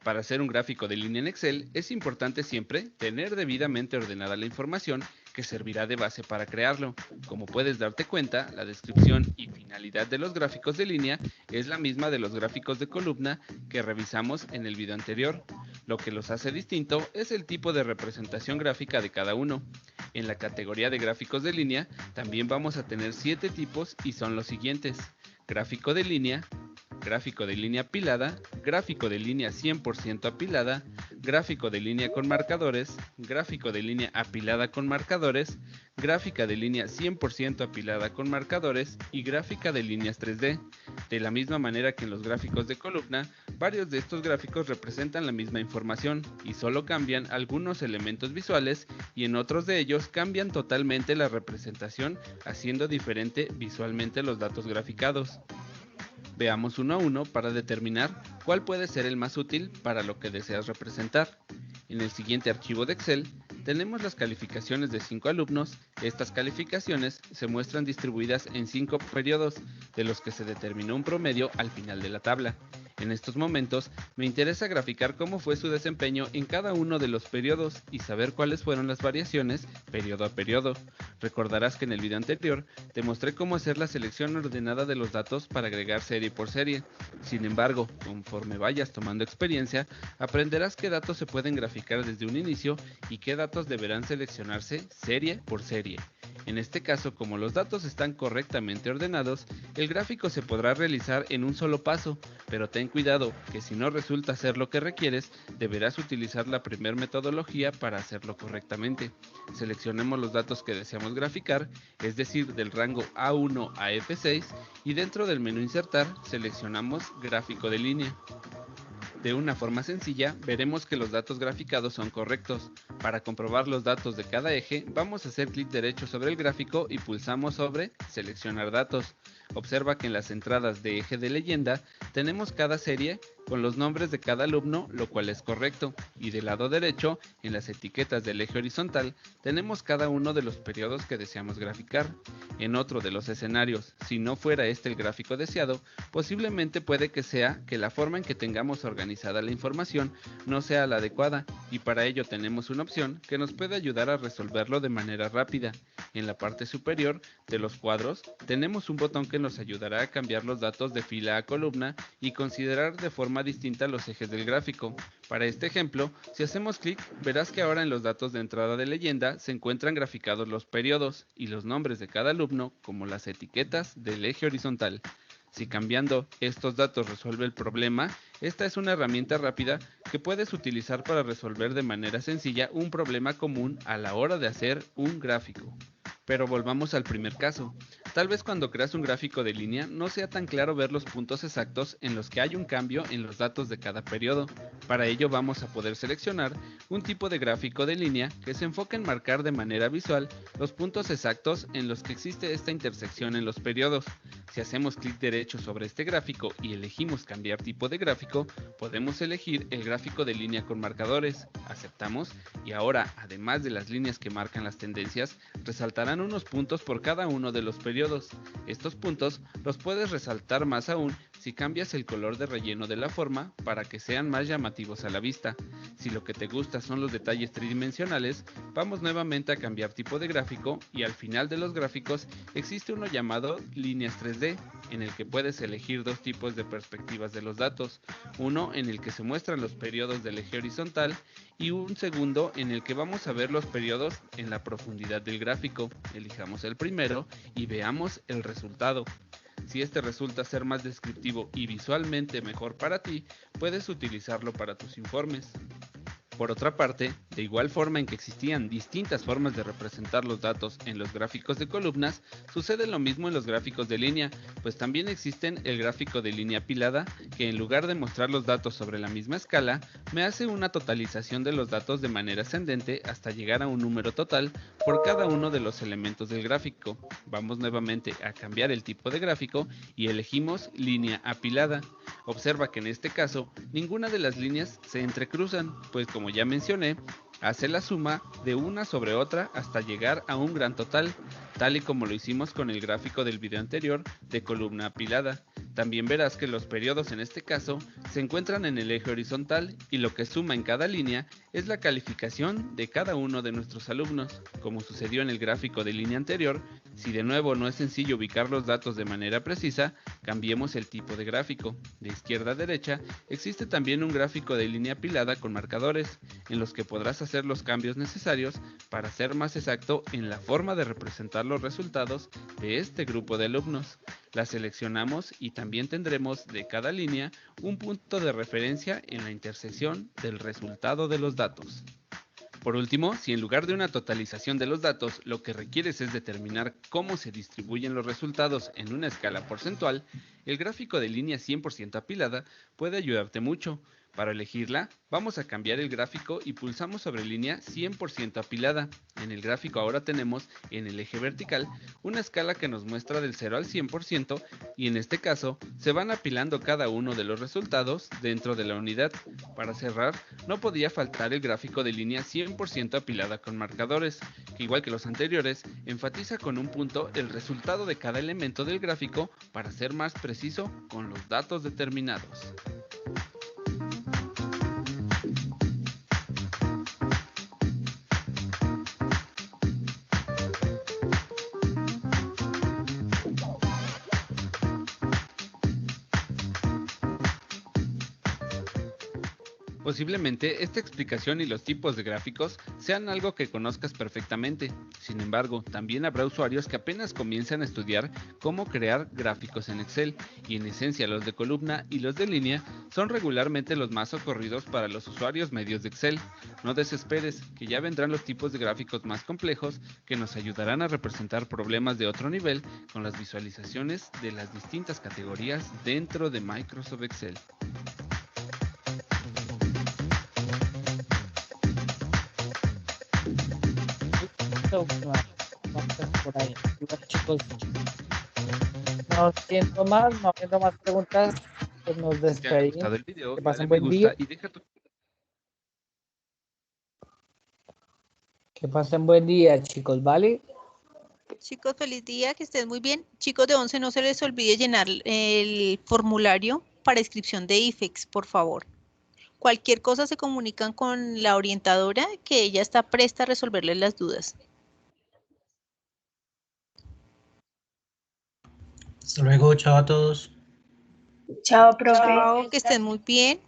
Para hacer un gráfico de línea en Excel es importante siempre tener debidamente ordenada la información que servirá de base para crearlo. Como puedes darte cuenta, la descripción y finalidad de los gráficos de línea es la misma de los gráficos de columna que revisamos en el video anterior. Lo que los hace distinto es el tipo de representación gráfica de cada uno. En la categoría de gráficos de línea también vamos a tener 7 tipos y son los siguientes: gráfico de línea apilada, gráfico de línea 100% apilada, gráfico de línea con marcadores, gráfico de línea apilada con marcadores, gráfica de línea 100% apilada con marcadores y gráfica de líneas 3D. De la misma manera que en los gráficos de columna, varios de estos gráficos representan la misma información y solo cambian algunos elementos visuales y en otros de ellos cambian totalmente la representación, haciendo diferente visualmente los datos graficados. Veamos uno a uno para determinar cuál puede ser el más útil para lo que deseas representar. En el siguiente archivo de Excel tenemos las calificaciones de 5 alumnos. Estas calificaciones se muestran distribuidas en 5 periodos, de los que se determinó un promedio al final de la tabla. En estos momentos me interesa graficar cómo fue su desempeño en cada uno de los periodos y saber cuáles fueron las variaciones periodo a periodo. Recordarás que en el video anterior te mostré cómo hacer la selección ordenada de los datos para agregar serie por serie. Sin embargo, conforme vayas tomando experiencia, aprenderás qué datos se pueden graficar desde un inicio y qué datos deberán seleccionarse serie por serie. En este caso, como los datos están correctamente ordenados, el gráfico se podrá realizar en un solo paso, pero ten cuidado que si no resulta ser lo que requieres, deberás utilizar la primera metodología para hacerlo correctamente. Seleccionemos los datos que deseamos graficar, es decir, del rango A1 a F6, y dentro del menú Insertar seleccionamos Gráfico de línea. De una forma sencilla, veremos que los datos graficados son correctos. Para comprobar los datos de cada eje, vamos a hacer clic derecho sobre el gráfico y pulsamos sobre Seleccionar datos. Observa que en las entradas de eje de leyenda tenemos cada serie con los nombres de cada alumno, lo cual es correcto, y del lado derecho, en las etiquetas del eje horizontal, tenemos cada uno de los periodos que deseamos graficar. En otro de los escenarios, si no fuera este el gráfico deseado, posiblemente puede que sea que la forma en que tengamos organizada la información no sea la adecuada, y para ello tenemos una opción que nos puede ayudar a resolverlo de manera rápida. En la parte superior de los cuadros tenemos un botón que nos ayudará a cambiar los datos de fila a columna y considerar de forma distinta los ejes del gráfico. Para este ejemplo, si hacemos clic, verás que ahora en los datos de entrada de leyenda se encuentran graficados los periodos y los nombres de cada alumno como las etiquetas del eje horizontal. Si cambiando estos datos resuelve el problema, esta es una herramienta rápida que puedes utilizar para resolver de manera sencilla un problema común a la hora de hacer un gráfico. Pero volvamos al primer caso. Tal vez cuando creas un gráfico de línea no sea tan claro ver los puntos exactos en los que hay un cambio en los datos de cada periodo. Para ello vamos a poder seleccionar un tipo de gráfico de línea que se enfoque en marcar de manera visual los puntos exactos en los que existe esta intersección en los periodos. Si hacemos clic derecho sobre este gráfico y elegimos cambiar tipo de gráfico, podemos elegir el gráfico de línea con marcadores. Aceptamos y ahora, además de las líneas que marcan las tendencias, resaltarán unos puntos por cada uno de los periodos. Estos puntos los puedes resaltar más aún si cambias el color de relleno de la forma para que sean más llamativos a la vista. Si lo que te gusta son los detalles tridimensionales, vamos nuevamente a cambiar tipo de gráfico y al final de los gráficos existe uno llamado líneas 3D, en el que puedes elegir dos tipos de perspectivas de los datos, uno en el que se muestran los periodos del eje horizontal y un segundo en el que vamos a ver los periodos en la profundidad del gráfico. Elijamos el primero y veamos el resultado. Si este resulta ser más descriptivo y visualmente mejor para ti, puedes utilizarlo para tus informes. Por otra parte, De igual forma en que existían distintas formas de representar los datos en los gráficos de columnas, sucede lo mismo en los gráficos de línea, pues también existen el gráfico de línea apilada, que en lugar de mostrar los datos sobre la misma escala, me hace una totalización de los datos de manera ascendente hasta llegar a un número total por cada uno de los elementos del gráfico. Vamos nuevamente a cambiar el tipo de gráfico y elegimos línea apilada. Observa que en este caso ninguna de las líneas se entrecruzan, pues como ya mencioné, hace la suma de una sobre otra hasta llegar a un gran total, tal y como lo hicimos con el gráfico del video anterior de columna apilada. También verás que los periodos en este caso se encuentran en el eje horizontal y lo que suma en cada línea es la calificación de cada uno de nuestros alumnos. Como sucedió en el gráfico de línea anterior, si de nuevo no es sencillo ubicar los datos de manera precisa, cambiemos el tipo de gráfico. De izquierda a derecha existe también un gráfico de línea apilada con marcadores, en los que podrás hacer los cambios necesarios para ser más exacto en la forma de representar los resultados de este grupo de alumnos. La seleccionamos y también tendremos de cada línea un punto de referencia en la intersección del resultado de los datos. Por último, si en lugar de una totalización de los datos, lo que requieres es determinar cómo se distribuyen los resultados en una escala porcentual, el gráfico de línea 100% apilada puede ayudarte mucho. Para elegirla, vamos a cambiar el gráfico y pulsamos sobre línea 100% apilada. En el gráfico ahora tenemos en el eje vertical una escala que nos muestra del 0 al 100% y en este caso se van apilando cada uno de los resultados dentro de la unidad. Para cerrar, no podía faltar el gráfico de línea 100% apilada con marcadores, que igual que los anteriores, enfatiza con un punto el resultado de cada elemento del gráfico para ser más preciso con los datos determinados. Posiblemente esta explicación y los tipos de gráficos sean algo que conozcas perfectamente. Sin embargo, también habrá usuarios que apenas comienzan a estudiar cómo crear gráficos en Excel, y en esencia los de columna y los de línea son regularmente los más socorridos para los usuarios medios de Excel. No desesperes, que ya vendrán los tipos de gráficos más complejos que nos ayudarán a representar problemas de otro nivel con las visualizaciones de las distintas categorías dentro de Microsoft Excel.
Por ahí. Bueno, chicos, no siento más, no habiendo más preguntas, pues nos
Si te ha
despedimos.
gustado el video,
Que
dale
pasen
me
buen
gusta
día.
y deja tu...
Que pasen buen día, chicos, ¿vale?
Chicos, feliz día, que estén muy bien. Chicos de 11, no se les olvide llenar el formulario para inscripción de IFEX, por favor. Cualquier cosa se comunican con la orientadora, que ella está presta a resolverles las dudas.
Hasta luego, chao a todos.
Chao, profe.
Chao, que estén muy bien.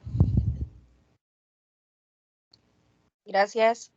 Gracias.